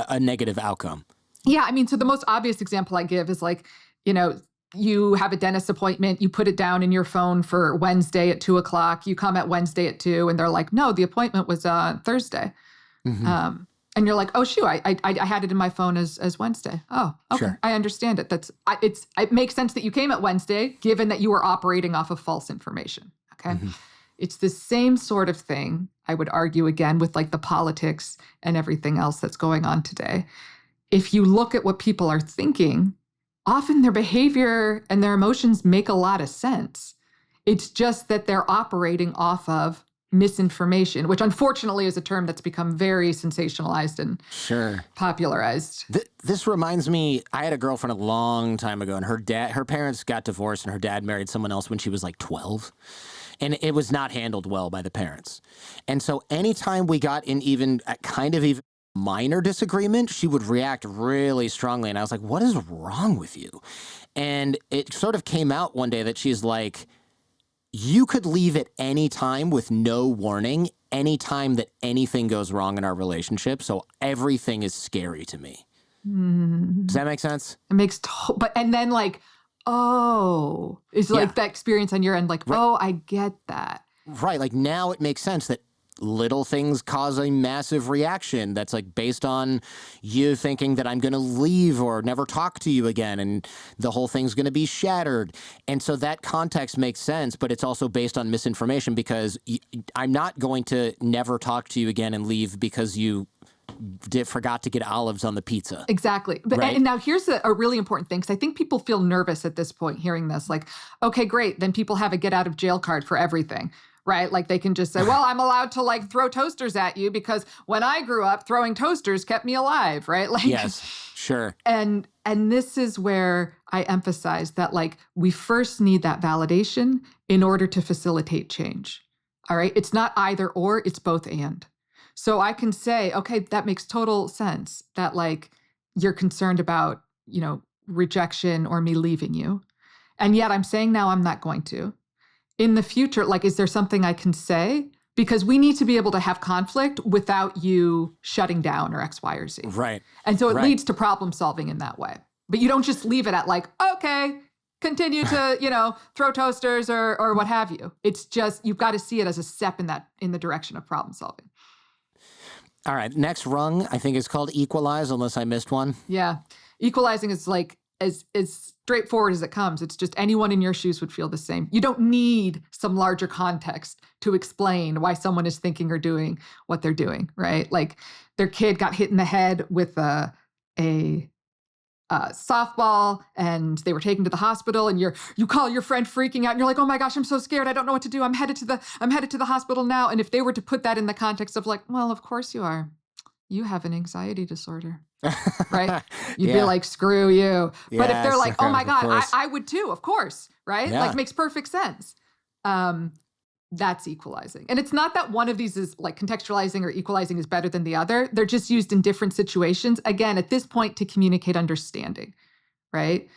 a negative outcome. Yeah, I mean, so the most obvious example I give is like, you have a dentist appointment, you put it down in your phone for Wednesday at 2:00. You come at Wednesday at 2:00 and they're like, no, the appointment was Thursday. Mm-hmm. And you're like, oh, shoot, I had it in my phone as Wednesday. Oh, okay. Sure. I understand it. It makes sense that you came at Wednesday, given that you were operating off of false information. Okay. Mm-hmm. It's the same sort of thing, I would argue, again, with like the politics and everything else that's going on today. If you look at what people are thinking, often their behavior and their emotions make a lot of sense. It's just that they're operating off of misinformation, which unfortunately is a term that's become very sensationalized and popularized. This reminds me, I had a girlfriend a long time ago, and her parents got divorced, and her dad married someone else when she was like 12. And it was not handled well by the parents. And so anytime we got in even minor disagreement, she would react really strongly. And I was like, what is wrong with you? And it sort of came out one day that she's like, you could leave at any time with no warning, any time that anything goes wrong in our relationship. So everything is scary to me. Does that make sense? It makes and then like, oh, it's like that experience on your end, like, right. Oh, I get that. Right. Like now it makes sense that little things cause a massive reaction that's like based on you thinking that I'm going to leave or never talk to you again, and the whole thing's going to be shattered. And so that context makes sense, but it's also based on misinformation, because I'm not going to never talk to you again and leave because you forgot to get olives on the pizza. Exactly. But right? And now here's a really important thing, because I think people feel nervous at this point hearing this, like, okay, great. Then people have a get out of jail card for everything. Right? Like they can just say, well, I'm allowed to like throw toasters at you because when I grew up, throwing toasters kept me alive, right? Like, yes, sure. And this is where I emphasize that like we first need that validation in order to facilitate change. All right? It's not either or, it's both and. So I can say, okay, that makes total sense that like you're concerned about, rejection or me leaving you. And yet I'm saying now I'm not going to. In the future, like, is there something I can say? Because we need to be able to have conflict without you shutting down or X, Y, or Z. Right. And so it leads to problem solving in that way. But you don't just leave it at like, okay, continue to, throw toasters or what have you. It's just, you've got to see it as a step in the direction of problem solving. All right. Next rung, I think, is called equalize, unless I missed one. Yeah. Equalizing is like, as straightforward as it comes. It's just anyone in your shoes would feel the same. You don't need some larger context to explain why someone is thinking or doing what they're doing, right? Like their kid got hit in the head with a softball and they were taken to the hospital, and you call your friend freaking out and you're like, oh my gosh, I'm so scared. I don't know what to do. I'm headed to the hospital now. And if they were to put that in the context of like, well, of course you are. You have an anxiety disorder, right? You'd be like, screw you. Yes, but if they're like, oh my God, I would too, of course, right? Yeah. Like makes perfect sense. That's equalizing. And it's not that one of these is like contextualizing or equalizing is better than the other. They're just used in different situations. Again, at this point to communicate understanding, right?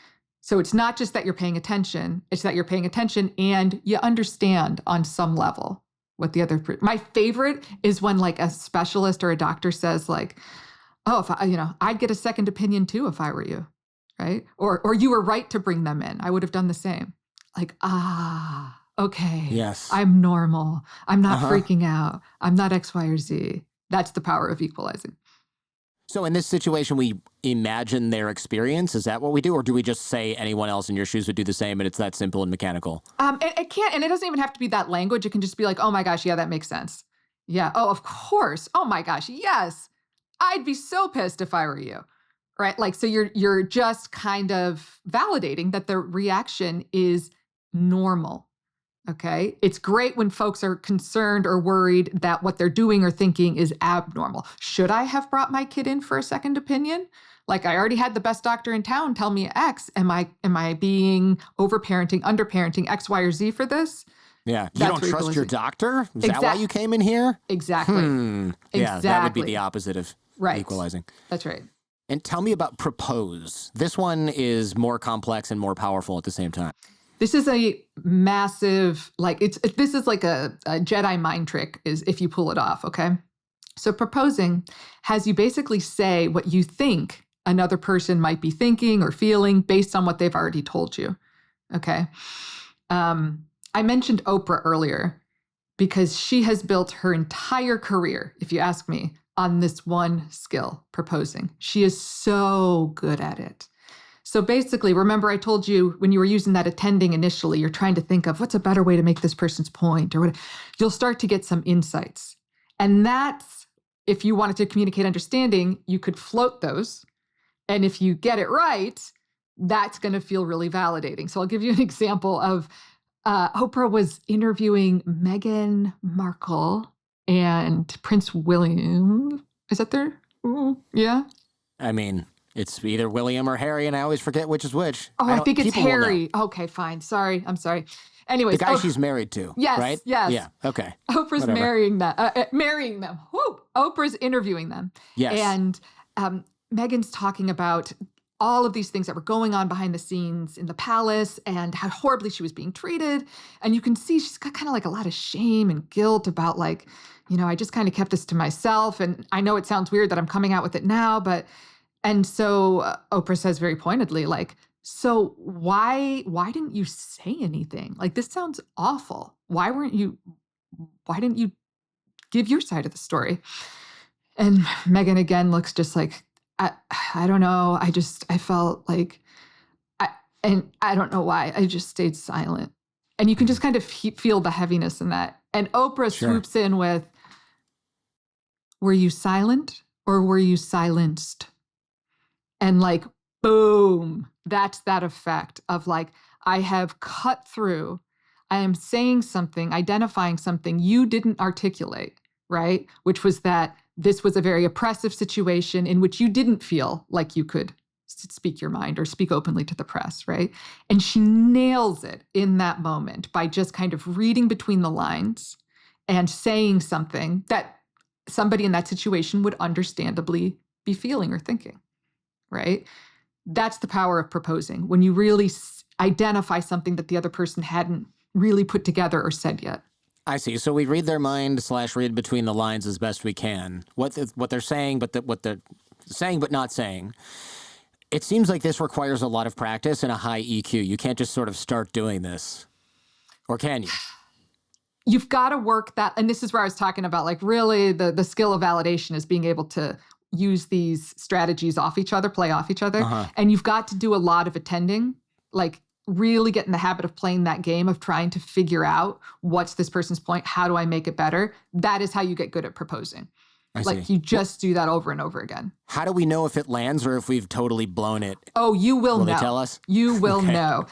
So it's not just that you're paying attention, it's that you're paying attention and you understand on some level what the other, my favorite is when like a specialist or a doctor says like, oh, if I'd get a second opinion too if I were you, right? Or you were right to bring them in. I would have done the same. Like, okay. Yes. I'm normal. I'm not freaking out. I'm not X, Y, or Z. That's the power of equalizing. So in this situation, we imagine their experience. Is that what we do? Or do we just say anyone else in your shoes would do the same and it's that simple and mechanical? It can't, and it doesn't even have to be that language. It can just be like, oh my gosh, yeah, that makes sense. Yeah. Oh, of course. Oh my gosh. Yes. I'd be so pissed if I were you. Right? Like, so you're just kind of validating that the reaction is normal. Okay. It's great when folks are concerned or worried that what they're doing or thinking is abnormal. Should I have brought my kid in for a second opinion? Like, I already had the best doctor in town tell me X. Am I being overparenting, underparenting, X, Y, or Z for this? Yeah. You don't trust your doctor? Is that why you came in here? Exactly. Yeah, exactly. that would be the opposite of right. equalizing. That's right. And tell me about propose. This one is more complex and more powerful at the same time. This is a massive, this is like a Jedi mind trick is if you pull it off, okay? So proposing has you basically say what you think another person might be thinking or feeling based on what they've already told you, okay? I mentioned Oprah earlier because she has built her entire career, if you ask me, on this one skill, proposing. She is so good at it. So basically, remember I told you when you were using that attending initially, you're trying to think of what's a better way to make this person's point or what, you'll start to get some insights. And that's, if you wanted to communicate understanding, you could float those. And if you get it right, that's going to feel really validating. So I'll give you an example of Oprah was interviewing Meghan Markle and Prince William. Is that there? Yeah. I mean, it's either William or Harry, and I always forget which is which. Oh, I think it's Harry. Okay, fine. Sorry. I'm sorry. Anyways. The guy she's married to, yes, right? Yes. Yeah, okay. Oprah's marrying them. Whoo! Oprah's interviewing them. Yes. And Meghan's talking about all of these things that were going on behind the scenes in the palace and how horribly she was being treated. And you can see she's got kind of like a lot of shame and guilt about like, I just kind of kept this to myself. And I know it sounds weird that I'm coming out with it now, but, and so Oprah says very pointedly, like, so why didn't you say anything? Like, this sounds awful. Why didn't you give your side of the story? And Meghan again looks just like, I don't know. I felt like, and I don't know why. I just stayed silent. And you can just kind of feel the heaviness in that. And Oprah swoops in with, were you silent or were you silenced? And like, boom, that's that effect of like, I have cut through. I am saying something, identifying something you didn't articulate, right? Which was that this was a very oppressive situation in which you didn't feel like you could speak your mind or speak openly to the press, right? And she nails it in that moment by just kind of reading between the lines and saying something that somebody in that situation would understandably be feeling or thinking, right? That's the power of proposing, when you really identify something that the other person hadn't really put together or said yet. I see. So we read their mind / read between the lines as best we can. What they're saying, what they're saying but not saying. It seems like this requires a lot of practice and a high EQ. You can't just sort of start doing this. Or can you? You've got to work that. And this is where I was talking about, like, really the skill of validation is being able to use these strategies off each other, play off each other. Uh-huh. And you've got to do a lot of attending, like really get in the habit of playing that game of trying to figure out what's this person's point, how do I make it better? That is how you get good at proposing. You just do that over and over again. How do we know if it lands or if we've totally blown it? Oh, you will know. Will they tell us? You will know.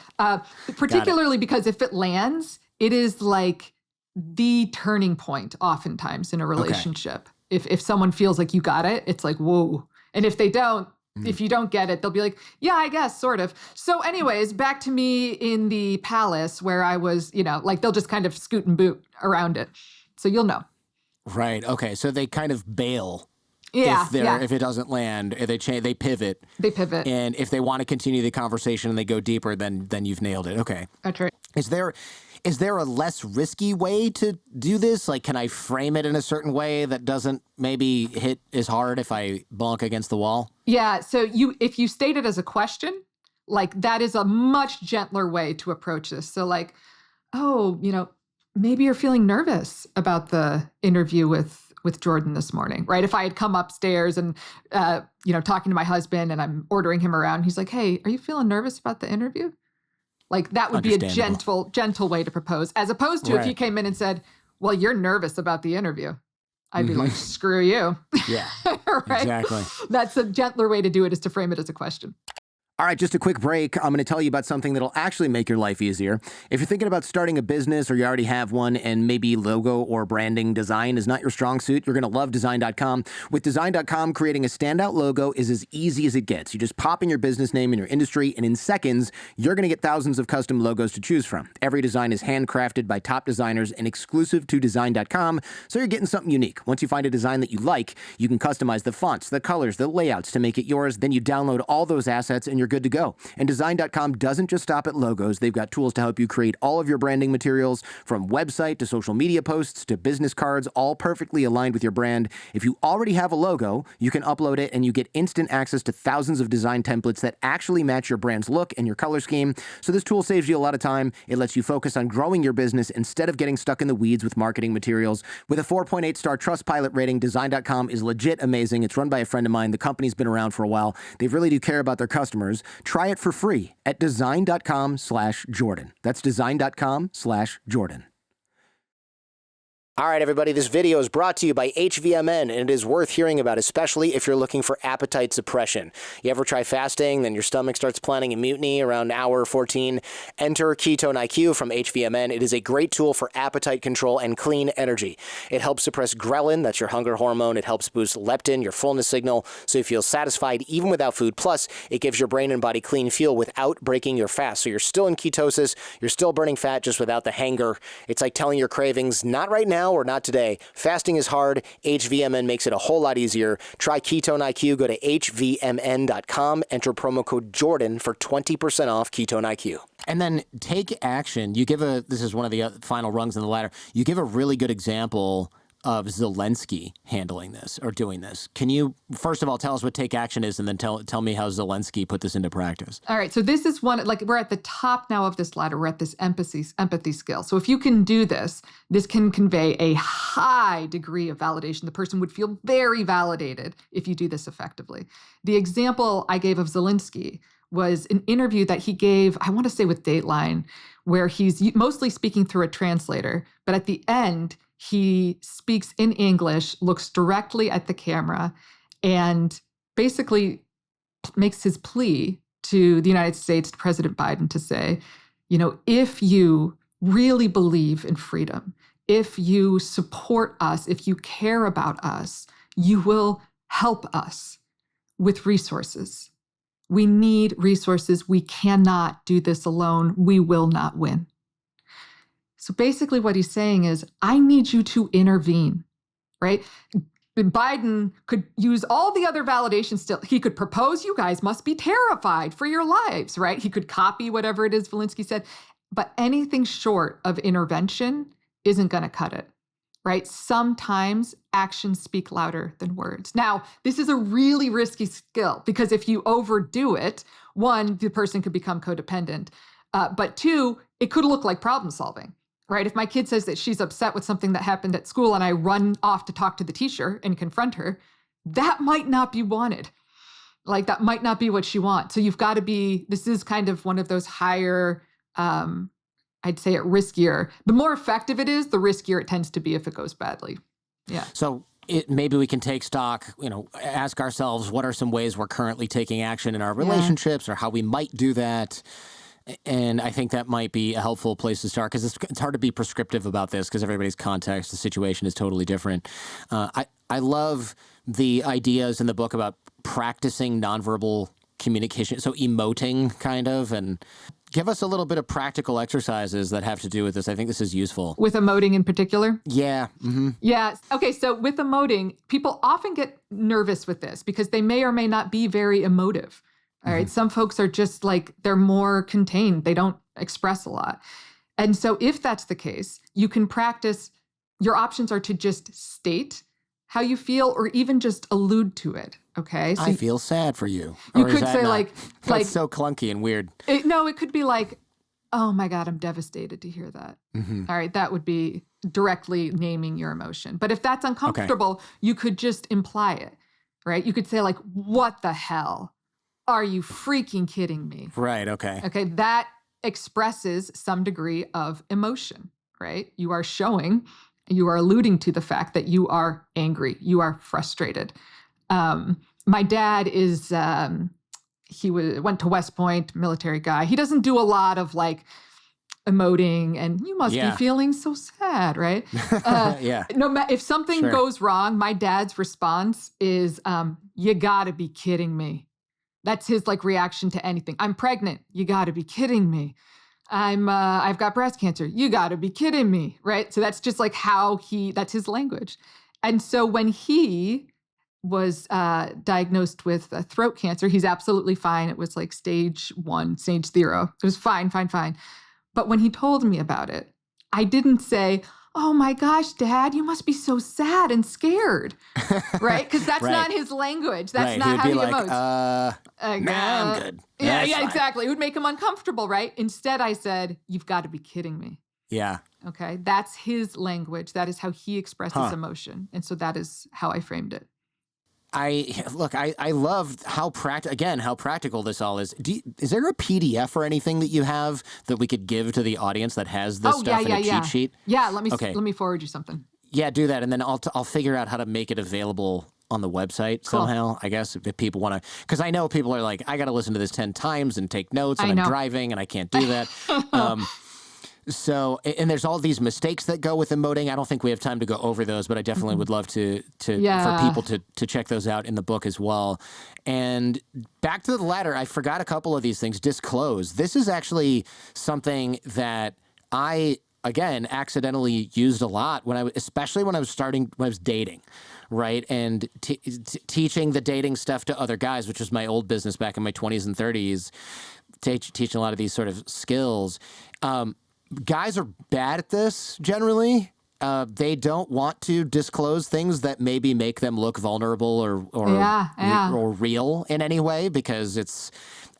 Particularly because if it lands, it is like the turning point oftentimes in a relationship. Okay. If someone feels like you got it, it's like, whoa. And if they don't, if you don't get it, they'll be like, yeah, I guess, sort of. So anyways, back to me in the palace where I was, they'll just kind of scoot and boot around it. So you'll know. Right. Okay. So they kind of bail. Yeah. If it doesn't land, they pivot. They pivot. And if they want to continue the conversation and they go deeper, then you've nailed it. Okay. That's right. Is there a less risky way to do this? Like, can I frame it in a certain way that doesn't maybe hit as hard if I bonk against the wall? Yeah. So if you state it as a question, like that is a much gentler way to approach this. So like, oh, maybe you're feeling nervous about the interview with with Jordan this morning, right? If I had come upstairs and, talking to my husband and I'm ordering him around, he's like, hey, are you feeling nervous about the interview? Like that would be a gentle way to propose, as opposed to if he came in and said, well, you're nervous about the interview. I'd be like, screw you. Yeah, right? Exactly. That's a gentler way to do it, is to frame it as a question. All right, just a quick break. I'm going to tell you about something that'll actually make your life easier. If you're thinking about starting a business or you already have one and maybe logo or branding design is not your strong suit, you're going to love Design.com. With Design.com, creating a standout logo is as easy as it gets. You just pop in your business name and your industry, and in seconds, you're going to get thousands of custom logos to choose from. Every design is handcrafted by top designers and exclusive to Design.com, so you're getting something unique. Once you find a design that you like, you can customize the fonts, the colors, the layouts to make it yours. Then you download all those assets and you're good to go. And Design.com doesn't just stop at logos. They've got tools to help you create all of your branding materials, from website to social media posts to business cards, all perfectly aligned with your brand. If you already have a logo, you can upload it and you get instant access to thousands of design templates that actually match your brand's look and your color scheme. So this tool saves you a lot of time. It lets you focus on growing your business instead of getting stuck in the weeds with marketing materials. With a 4.8-star Trustpilot rating, Design.com is legit amazing. It's run by a friend of mine. The company's been around for a while. They really do care about their customers. Try it for free at design.com/Jordan. That's design.com/Jordan. All right, everybody, this video is brought to you by HVMN, and it is worth hearing about, especially if you're looking for appetite suppression. You ever try fasting, then your stomach starts planning a mutiny around hour 14? Enter Ketone IQ from HVMN. It is a great tool for appetite control and clean energy. It helps suppress ghrelin, that's your hunger hormone. It helps boost leptin, your fullness signal, so you feel satisfied even without food. Plus, it gives your brain and body clean fuel without breaking your fast. So you're still in ketosis, you're still burning fat just without the hanger. It's like telling your cravings, not right now, or not today. Fasting is hard. HVMN makes it a whole lot easier. Try Ketone IQ. Go to hvmn.com. Enter promo code Jordan for 20% off Ketone IQ. And then take action. This is one of the final rungs in the ladder. You give a really good example of Zelensky handling this or doing this. Can you, first of all, tell us what take action is, and then tell me how Zelensky put this into practice? All right. So this is one, like, we're at the top now of this ladder. We're at this empathy skill. So if you can do this, this can convey a high degree of validation. The person would feel very validated if you do this effectively. The example I gave of Zelensky was an interview that he gave, I want to say with Dateline, where he's mostly speaking through a translator, but at the end, he speaks in English, looks directly at the camera, and basically makes his plea to the United States, to President Biden, to say, if you really believe in freedom, if you support us, if you care about us, you will help us with resources. We need resources. We cannot do this alone. We will not win. So basically what he's saying is, I need you to intervene, right? Biden could use all the other validation still. He could propose, you guys must be terrified for your lives, right? He could copy whatever it is Zelensky said, but anything short of intervention isn't going to cut it, right? Sometimes actions speak louder than words. Now, this is a really risky skill, because if you overdo it, one, the person could become codependent, but two, it could look like problem solving. Right? If my kid says that she's upset with something that happened at school and I run off to talk to the teacher and confront her, that might not be wanted. Like, that might not be what she wants. So you've got to this is kind of one of those higher, I'd say riskier. The more effective it is, the riskier it tends to be if it goes badly. Yeah. So maybe we can take stock, ask ourselves, what are some ways we're currently taking action in our relationships, or how we might do that. And I think that might be a helpful place to start, because it's hard to be prescriptive about this, because everybody's context, the situation is totally different. I love the ideas in the book about practicing nonverbal communication, so emoting kind of, and give us a little bit of practical exercises that have to do with this. I think this is useful. With emoting in particular? Yeah. Mm-hmm. Yeah. Okay, so with emoting, people often get nervous with this because they may or may not be very emotive. All right. Some folks are just like, they're more contained. They don't express a lot. And so if that's the case, you can practice. Your options are to just state how you feel, or even just allude to it. Okay. So I feel sad for you. You could say that's so clunky and weird. It could be like, oh my God, I'm devastated to hear that. Mm-hmm. All right, that would be directly naming your emotion. But if that's uncomfortable, you could just imply it, right? You could say like, what the hell? Are you freaking kidding me? Right, okay. Okay, that expresses some degree of emotion, right? You are alluding to the fact that you are angry, you are frustrated. My dad is, went to West Point, military guy. He doesn't do a lot of like emoting and you must be feeling so sad, right? Yeah. If something goes wrong, my dad's response is, you gotta be kidding me. That's his like reaction to anything. I'm pregnant. You gotta be kidding me. I've got breast cancer. You gotta be kidding me, right? So that's just like that's his language. And so when he was diagnosed with throat cancer, he's absolutely fine. It was like stage 1, stage 0. It was fine. But when he told me about it, I didn't say, oh my gosh, Dad, you must be so sad and scared, right? Because that's not his language. That's not how he emotes. Nah, I'm good. Yeah, exactly. It would make him uncomfortable, right? Instead, I said, you've got to be kidding me. Yeah. Okay, that's his language. That is how he expresses emotion. And so that is how I framed it. I love how practical this all is. Is there a PDF or anything that you have that we could give to the audience that has this stuff in a cheat sheet? Yeah, let me forward you something. Yeah, do that, and then I'll figure out how to make it available on the website somehow, I guess, if people want to. Because I know people are like, I got to listen to this 10 times and take notes, and I'm driving, and I can't do that. So, and there's all these mistakes that go with emoting. I don't think we have time to go over those, but I definitely would love for people to check those out in the book as well. And back to the latter, I forgot a couple of these things. Disclose. This is actually something that I, again, accidentally used a lot especially when I was dating, right? And teaching the dating stuff to other guys, which was my old business back in my 20s and 30s, teaching a lot of these sort of skills. Guys are bad at this generally. They don't want to disclose things that maybe make them look vulnerable or real in any way, because it's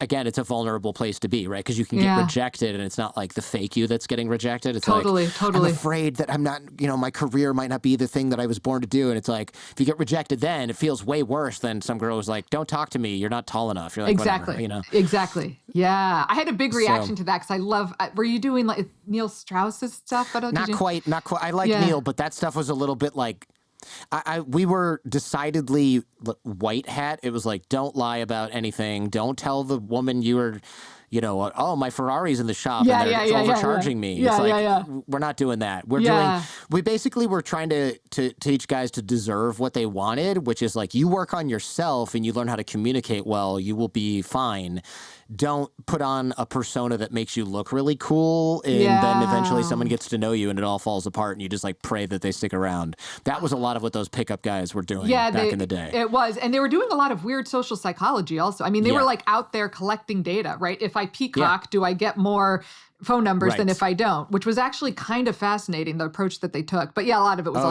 a vulnerable place to be, right? Because you can get rejected, and it's not like the fake you that's getting rejected. It's totally. I'm afraid that I'm not, my career might not be the thing that I was born to do. And it's like, if you get rejected then, it feels way worse than some girl who's like, don't talk to me, you're not tall enough. You're like, exactly. Whatever, Exactly. Yeah. I had a big reaction to that because were you doing like Neil Strauss's stuff? Not quite. I like Neil, but that stuff was a little bit like, we were decidedly white hat. It was like, don't lie about anything. Don't tell the woman you were, oh, my Ferrari's in the shop and they're overcharging me. It's like, we're not doing that. We basically were trying to teach guys to deserve what they wanted, which is like, you work on yourself and you learn how to communicate well, you will be fine. Don't put on a persona that makes you look really cool, and then eventually someone gets to know you and it all falls apart and you just like pray that they stick around. That was a lot of what those pickup guys were doing back in the day. It was. And they were doing a lot of weird social psychology also. I mean, they were like out there collecting data, right? If I peacock, do I get more phone numbers than if I don't, which was actually kind of fascinating, the approach that they took. But a lot of it was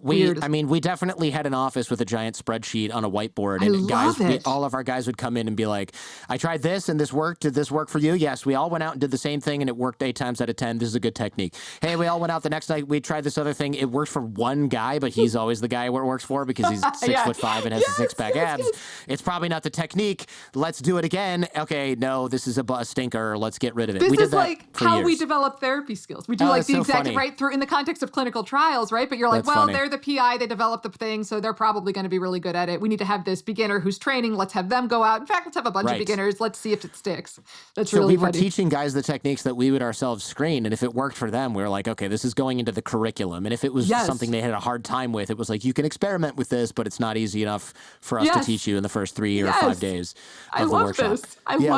weird. We definitely had an office with a giant spreadsheet on a whiteboard, and all of our guys would come in and be like, I tried this and this worked. Did this work for you? Yes. We all went out and did the same thing and it worked 8 times out of 10. This is a good technique. Hey, we all went out the next night. We tried this other thing. It worked for one guy, but he's always the guy where it works for because he's 6'5" and has a 6-pack abs. It's probably not the technique. Let's do it again. Okay, no, this is a stinker. Let's get rid of it. This we did is that like for how years. we develop therapy skills. We do like the exact right through in the context of clinical trials, right? But you're like, That's funny. They're the PI, they developed the thing, so they're probably going to be really good at it. We need to have this beginner who's training. Let's have them go out. In fact, let's have a bunch of beginners. Let's see if it sticks. That's really funny. We were teaching guys the techniques that we would ourselves screen, and if it worked for them, we were like, okay, this is going into the curriculum. And if it was something they had a hard time with, it was like, you can experiment with this, but it's not easy enough for us to teach you in the first 3 or 5 days of the workshop.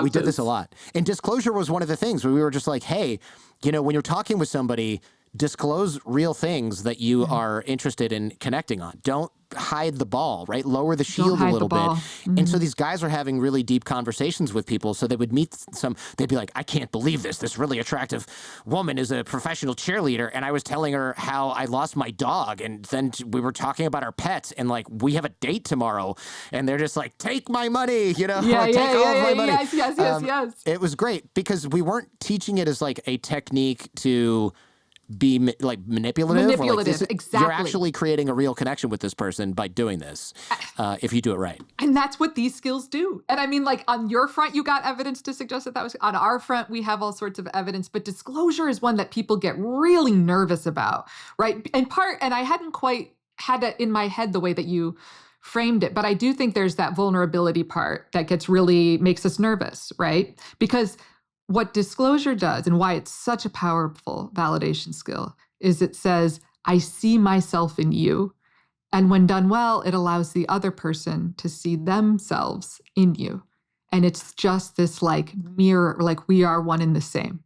We did this a lot. And disclosure was one of the things where we were just like, hey, when you're talking with somebody, disclose real things that you are interested in connecting on. Don't hide the ball, right? Lower the shield a little bit. And so these guys are having really deep conversations with people. So they would meet they'd be like, I can't believe this. This really attractive woman is a professional cheerleader. And I was telling her how I lost my dog. And then we were talking about our pets and like, we have a date tomorrow. And they're just like, take my money, take all of my money. Yes. It was great because we weren't teaching it as like a technique to be manipulative. Exactly. You're actually creating a real connection with this person by doing this, if you do it right. And that's what these skills do. And I mean, like on your front, you got evidence to suggest that was, on our front, we have all sorts of evidence, but disclosure is one that people get really nervous about, right? And I hadn't quite had it in my head the way that you framed it, but I do think there's that vulnerability part that makes us nervous, right? Because what disclosure does and why it's such a powerful validation skill is it says, I see myself in you. And when done well, it allows the other person to see themselves in you. And it's just this like mirror, like we are one and the same.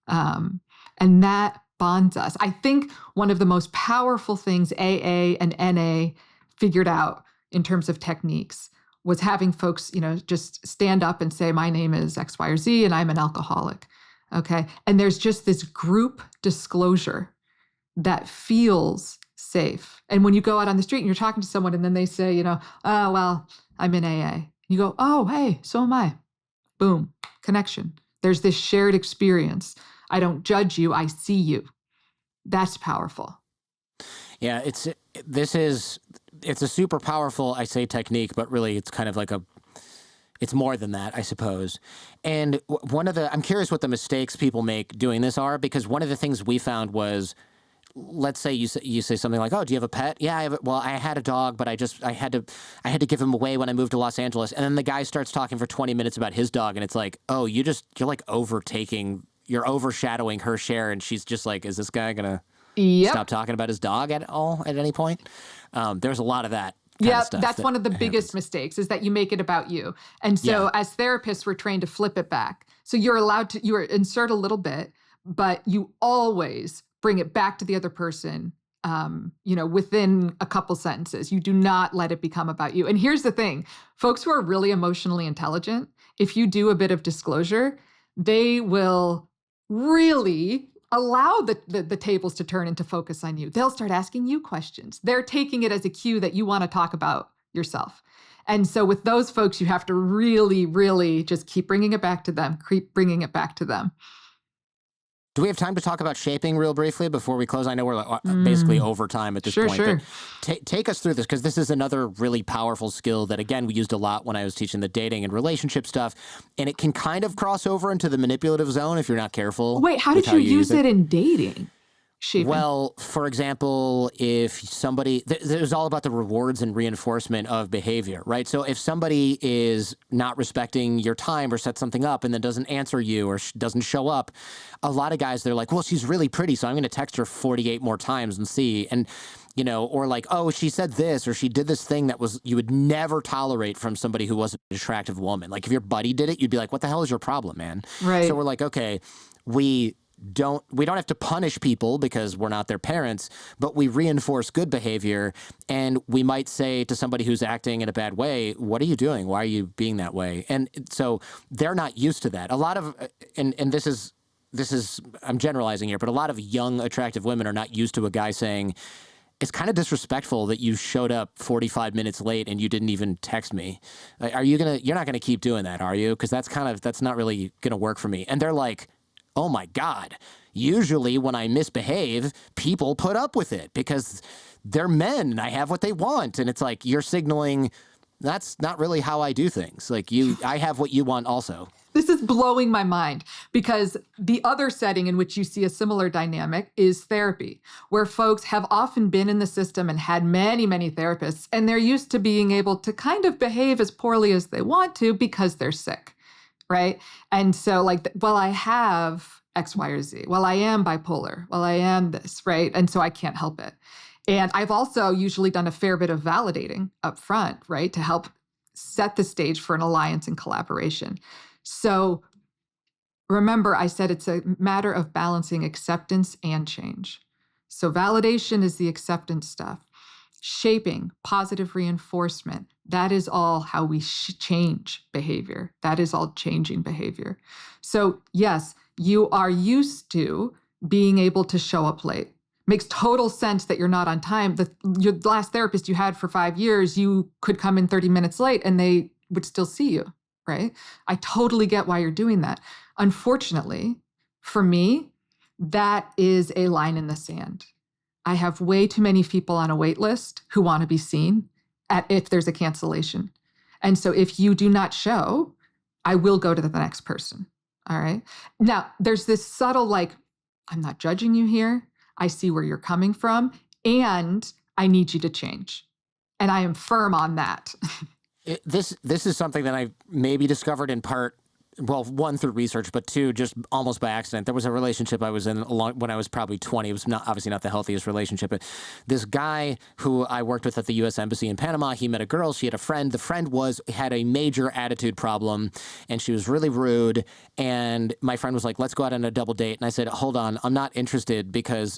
And that bonds us. I think one of the most powerful things AA and NA figured out in terms of techniques was having folks, just stand up and say, my name is X, Y, or Z, and I'm an alcoholic, okay? And there's just this group disclosure that feels safe. And when you go out on the street and you're talking to someone and then they say, oh, well, I'm in AA. You go, oh, hey, so am I. Boom, connection. There's this shared experience. I don't judge you, I see you. That's powerful. Yeah, it's a super powerful, I say technique, but really it's kind of like it's more than that, I suppose. And I'm curious what the mistakes people make doing this are, because one of the things we found was, let's say you say something like, oh, do you have a pet? Yeah, I had a dog, but I had to give him away when I moved to Los Angeles. And then the guy starts talking for 20 minutes about his dog. And it's like, oh, you're like you're overshadowing her share. And she's just like, is this guy going to stop talking about his dog at any point? There's a lot of that. Yeah, that's one of the biggest mistakes is that you make it about you. And so as therapists, we're trained to flip it back. So you're allowed to insert a little bit, but you always bring it back to the other person, within a couple sentences. You do not let it become about you. And here's the thing, folks who are really emotionally intelligent, if you do a bit of disclosure, they will really allow the tables to turn into focus on you. They'll start asking you questions. They're taking it as a cue that you want to talk about yourself. And so with those folks, you have to really, really just keep bringing it back to them, Do we have time to talk about shaping real briefly before we close? I know we're basically over time at this point. Sure. But take us through this, because this is another really powerful skill that, again, we used a lot when I was teaching the dating and relationship stuff. And it can kind of cross over into the manipulative zone if you're not careful. Wait, how did you use it in dating? Shaping. Well, for example, if somebody, there's all about the rewards and reinforcement of behavior, right? So if somebody is not respecting your time or sets something up and then doesn't answer you or doesn't show up, a lot of guys, they're like, well, she's really pretty, so I'm going to text her 48 more times and see. And, or like, oh, she said this or she did this thing that you would never tolerate from somebody who wasn't an attractive woman. Like if your buddy did it, you'd be like, what the hell is your problem, man? Right. So we're like, okay, we don't have to punish people because we're not their parents, but we reinforce good behavior. And we might say to somebody who's acting in a bad way, what are you doing? Why are you being that way? And so they're not used to that. A lot of, and this is, I'm generalizing here, but a lot of young, attractive women are not used to a guy saying, it's kind of disrespectful that you showed up 45 minutes late and you didn't even text me. Like, you're not going to keep doing that, are you? Because that's not really going to work for me. And they're like, oh my God, usually when I misbehave, people put up with it because they're men and I have what they want. And it's like, you're signaling, that's not really how I do things. Like I have what you want also. This is blowing my mind because the other setting in which you see a similar dynamic is therapy, where folks have often been in the system and had many, many therapists, and they're used to being able to kind of behave as poorly as they want to because they're sick. Right. And so well, I have X, Y, or Z. Well, I am bipolar. Well, I am this. Right. And so I can't help it. And I've also usually done a fair bit of validating up front, right, to help set the stage for an alliance and collaboration. So remember, I said it's a matter of balancing acceptance and change. So validation is the acceptance stuff. Shaping, positive reinforcement, that is all how we change behavior. That is all changing behavior. So yes, you are used to being able to show up late. Makes total sense that you're not on time. Your last therapist you had for 5 years, you could come in 30 minutes late and they would still see you, right? I totally get why you're doing that. Unfortunately, for me, that is a line in the sand. I have way too many people on a wait list who want to be seen if there's a cancellation. And so if you do not show, I will go to the next person. All right. Now, there's this subtle, like, I'm not judging you here. I see where you're coming from, and I need you to change. And I am firm on that. This is something that I maybe discovered in part, well, one, through research, but two, just almost by accident. There was a relationship I was in when I was probably 20. It was obviously not the healthiest relationship. But this guy who I worked with at the U.S. Embassy in Panama, he met a girl. She had a friend. The friend had a major attitude problem, and she was really rude. And my friend was like, let's go out on a double date. And I said, hold on, I'm not interested because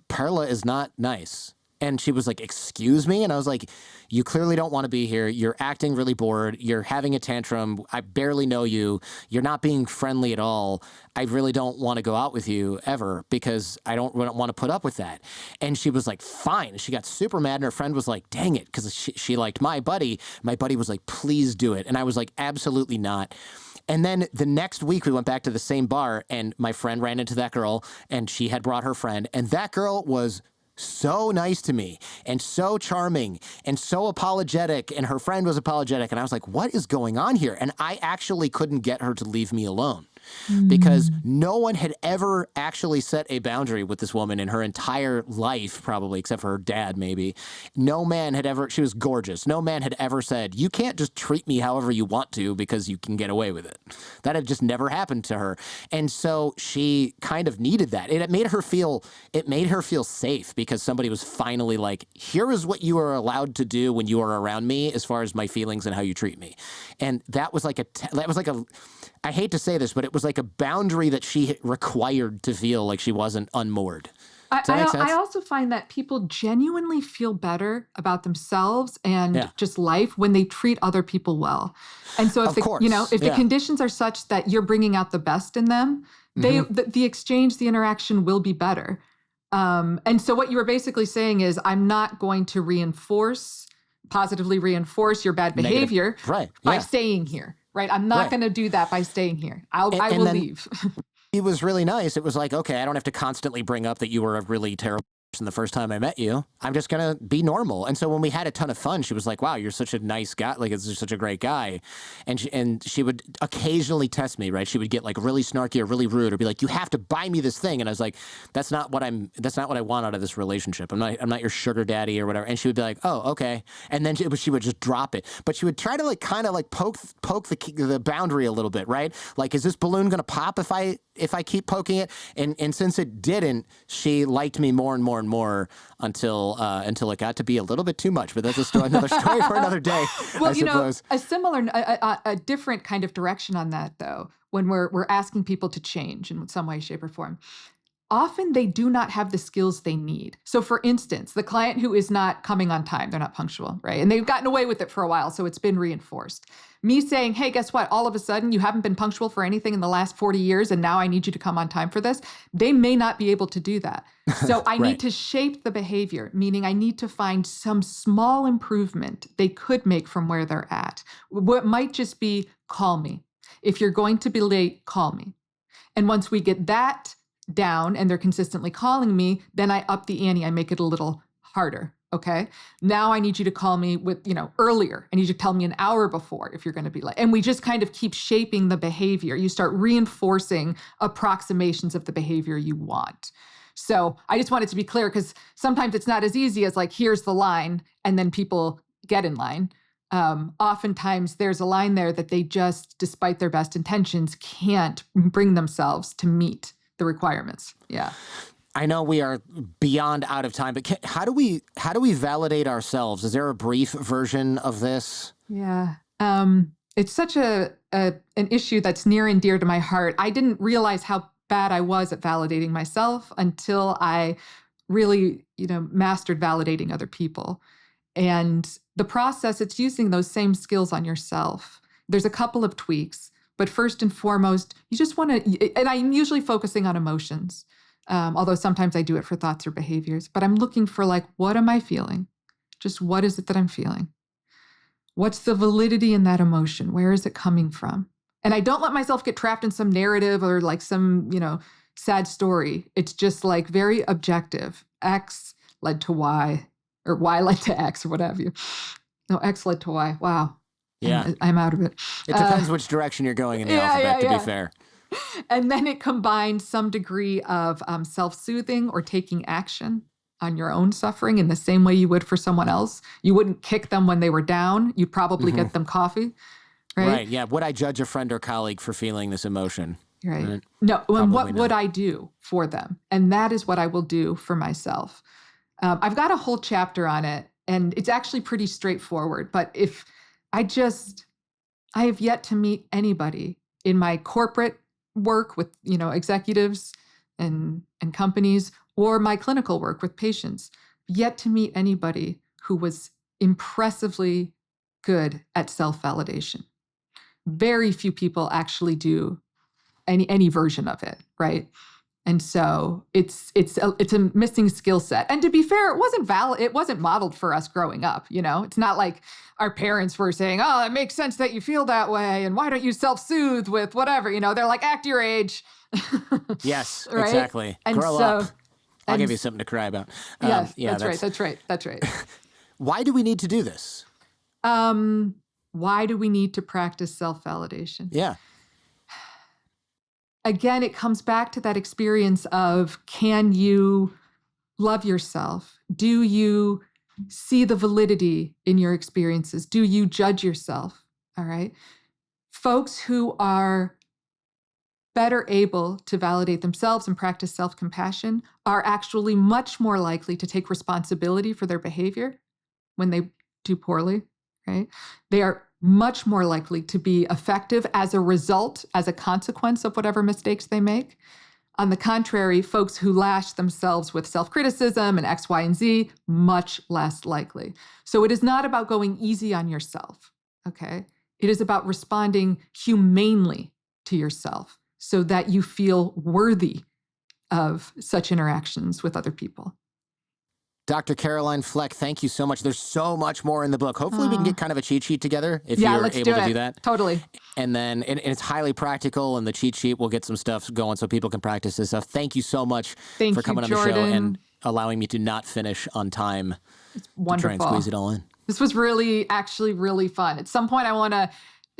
Perla is not nice. And she was like, excuse me? And I was like, you clearly don't want to be here. You're acting really bored. You're having a tantrum. I barely know you. You're not being friendly at all. I really don't want to go out with you ever because I don't want to put up with that. And she was like, fine. She got super mad, and her friend was like, dang it, because she liked my buddy. My buddy was like, please do it. And I was like, absolutely not. And then the next week we went back to the same bar, and my friend ran into that girl, and she had brought her friend, and that girl was so nice to me and so charming and so apologetic, and her friend was apologetic, and I was like, what is going on here? And I actually couldn't get her to leave me alone. Because no one had ever actually set a boundary with this woman in her entire life, probably, except for her dad, maybe. No man had ever, she was gorgeous. No man had ever said, you can't just treat me however you want to because you can get away with it. That had just never happened to her. And so she kind of needed that. It made her feel safe because somebody was finally like, here is what you are allowed to do when you are around me as far as my feelings and how you treat me. And that was like I hate to say this, but it was like a boundary that she required to feel like she wasn't unmoored. Does that make sense? I also find that people genuinely feel better about themselves and just life when they treat other people well. And so if the conditions are such that you're bringing out the best in them, the exchange, the interaction will be better. And so what you were basically saying is, I'm not going to positively reinforce your bad behavior by staying here. Right. I'm not going to do that by staying here. I will leave. It was really nice. It was like, okay, I don't have to constantly bring up that you were a really terrible person the first time I met you. I'm just going to be normal. And so when we had a ton of fun, she was like, wow, you're such a nice guy. Like, it's such a great guy. And she would occasionally test me, right? She would get like really snarky or really rude or be like, you have to buy me this thing. And I was like, that's not what I want out of this relationship. I'm not your sugar daddy or whatever. And she would be like, oh, okay. And then she would just drop it. But she would try to like kind of like poke the boundary a little bit, right? Like, is this balloon going to pop if I keep poking it? And since it didn't, she liked me more and more and more until it got to be a little bit too much. But that's another story for another day. Well, I suppose. A different kind of direction on that, though, when we're asking people to change in some way, shape, or form. Often they do not have the skills they need. So for instance, the client who is not coming on time, they're not punctual, right? And they've gotten away with it for a while, so it's been reinforced. Me saying, hey, guess what? All of a sudden, you haven't been punctual for anything in the last 40 years, and now I need you to come on time for this. They may not be able to do that. So I need to shape the behavior, meaning I need to find some small improvement they could make from where they're at. What might just be, call me. If you're going to be late, call me. And once we get that down and they're consistently calling me, then I up the ante. I make it a little harder. Okay. Now I need you to call me earlier. I need you to tell me an hour before if you're going to be late. And we just kind of keep shaping the behavior. You start reinforcing approximations of the behavior you want. So I just want it to be clear, because sometimes it's not as easy as like, here's the line, and then people get in line. Oftentimes there's a line there that they just, despite their best intentions, can't bring themselves to meet the requirements. Yeah. I know we are beyond out of time, but how do we validate ourselves? Is there a brief version of this? Yeah. It's such an issue that's near and dear to my heart. I didn't realize how bad I was at validating myself until I really, mastered validating other people. And the process, it's using those same skills on yourself. There's a couple of tweaks, but first and foremost, you just want to, and I'm usually focusing on emotions, although sometimes I do it for thoughts or behaviors, but I'm looking for like, what am I feeling? Just what is it that I'm feeling? What's the validity in that emotion? Where is it coming from? And I don't let myself get trapped in some narrative or like some, sad story. It's just like very objective. X led to Y, or Y led to X, or what have you. No, X led to Y. Wow. Yeah. I'm out of it. It depends which direction you're going in the alphabet, to be fair. And then it combines some degree of self-soothing or taking action on your own suffering in the same way you would for someone else. You wouldn't kick them when they were down. You'd probably get them coffee, right? Right, yeah. Would I judge a friend or colleague for feeling this emotion? Right. No, and what would I do for them? And that is what I will do for myself. I've got a whole chapter on it, and it's actually pretty straightforward. But if I have yet to meet anybody in my corporate work with, executives and companies, or my clinical work with patients, yet to meet anybody who was impressively good at self-validation. Very few people actually do any version of it, right? And so it's a missing skill set. And to be fair, it wasn't modeled for us growing up, It's not like our parents were saying, "Oh, it makes sense that you feel that way, and why don't you self-soothe with whatever?" They're like, "Act your age." Yes, right? exactly. And Grow up. I'll give you something to cry about. Yes, that's right. Why do we need to do this? Why do we need to practice self-validation? Yeah. Again, it comes back to that experience of, can you love yourself? Do you see the validity in your experiences? Do you judge yourself? All right. Folks who are better able to validate themselves and practice self-compassion are actually much more likely to take responsibility for their behavior when they do poorly, right? They are much more likely to be effective as a result, as a consequence of whatever mistakes they make. On the contrary, folks who lash themselves with self-criticism and X, Y, and Z, much less likely. So it is not about going easy on yourself, okay? It is about responding humanely to yourself so that you feel worthy of such interactions with other people. Dr. Caroline Fleck, thank you so much. There's so much more in the book. Hopefully we can get kind of a cheat sheet together if you're able to do that. Totally. And then and it's highly practical, and the cheat sheet will get some stuff going so people can practice this stuff. Thank you so much for coming on the show and allowing me to not finish on time. It's wonderful. To try and squeeze it all in. This was actually really fun. At some point I want to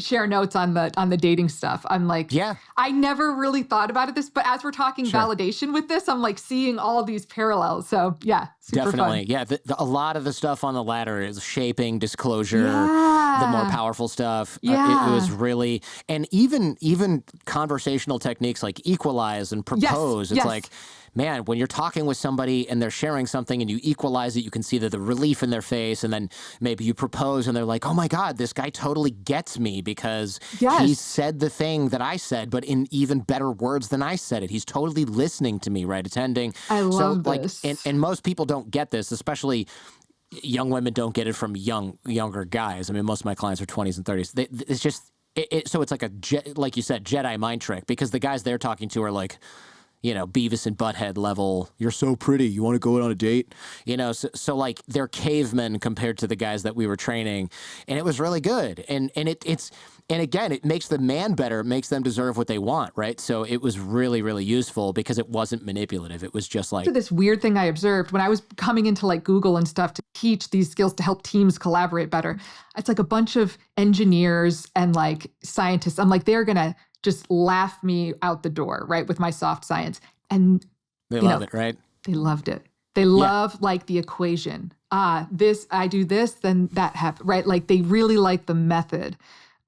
share notes on the dating stuff. I'm like, I never really thought about it but as we're talking validation with this, I'm like seeing all of these parallels. So yeah, super definitely fun. Yeah, a lot of the stuff on the ladder is shaping, disclosure, the more powerful stuff. It was really, and even conversational techniques like equalize and propose. It's like, man, when you're talking with somebody and they're sharing something and you equalize it, you can see the relief in their face, and then maybe you propose and they're like, "Oh my God, this guy totally gets me because he said the thing that I said, but in even better words than I said it. He's totally listening to me, right? Attending." I love this. And most people don't get this, especially young women don't get it from younger guys. I mean, most of my clients are 20s and 30s. It's just, so it's like like you said, Jedi mind trick, because the guys they're talking to are like, Beavis and Butthead level, "You're so pretty, you want to go on a date?" So like they're cavemen compared to the guys that we were training. And it was really good. And again, it makes the man better, it makes them deserve what they want, right? So it was really, really useful because it wasn't manipulative. It was just like... This weird thing I observed when I was coming into like Google and stuff to teach these skills to help teams collaborate better. It's like a bunch of engineers and like scientists. I'm like, they're going to just laugh me out the door, right, with my soft science. And they love it, right? They loved it. They love like the equation. I do this, then that happens, right? Like they really like the method.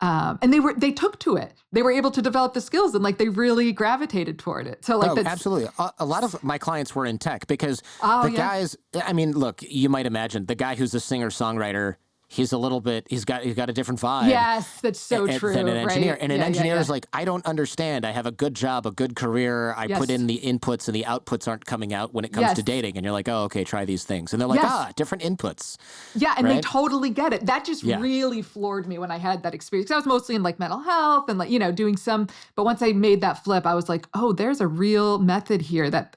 And they took to it. They were able to develop the skills, and like they really gravitated toward it. So like absolutely. A lot of my clients were in tech because guys, I mean, look, you might imagine the guy who's a singer-songwriter, he's a little bit, he's got a different vibe. Yes, that's so true. Than an engineer. Right? And an engineer is like, I don't understand. I have a good job, a good career. I put in the inputs and the outputs aren't coming out when it comes to dating. And you're like, oh, okay, try these things. And they're like, different inputs. Yeah, and they totally get it. That just really floored me when I had that experience. I was mostly in like mental health and like, you know, doing some, but once I made that flip, I was like, oh, there's a real method here that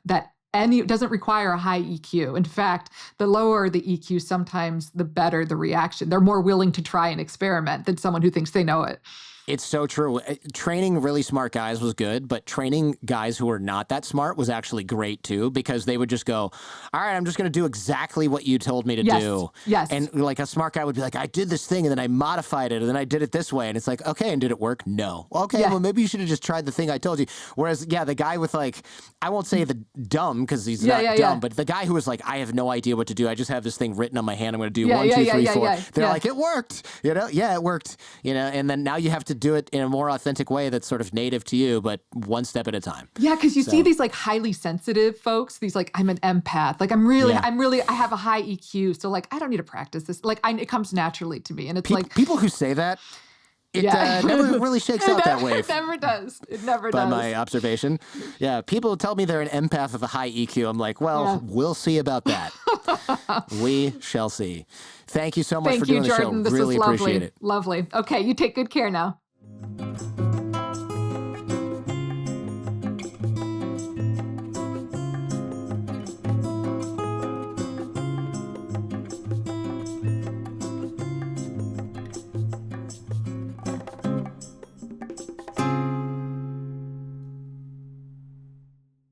it doesn't require a high EQ. In fact, the lower the EQ, sometimes the better the reaction. They're more willing to try and experiment than someone who thinks they know it. It's so true. Training really smart guys was good, but training guys who are not that smart was actually great too, because they would just go, all right, I'm just going to do exactly what you told me to do. Yes. And like a smart guy would be like, I did this thing and then I modified it and then I did it this way. And it's like, okay, and did it work? No. Okay, well, maybe you should have just tried the thing I told you. Whereas, the guy with like, I won't say the dumb because he's not dumb, but the guy who was like, I have no idea what to do. I just have this thing written on my hand. I'm going to do 1, 2, 3, 4. They're like, it worked. Yeah, it worked. And then now you have to do it in a more authentic way that's sort of native to you, but one step at a time. Yeah, because you see these like highly sensitive folks, these like, I'm an empath. Like I have a high EQ. So like, I don't need to practice this. Like it comes naturally to me. And it's like people who say that, it never really shakes out that way. It never does. It never does. By my observation. Yeah, people tell me they're an empath with a high EQ. I'm like, well, we'll see about that. We shall see. Thank you so much for doing the show. Thank you, Jordan. This really was lovely. Appreciate it. Lovely. Okay, you take good care now.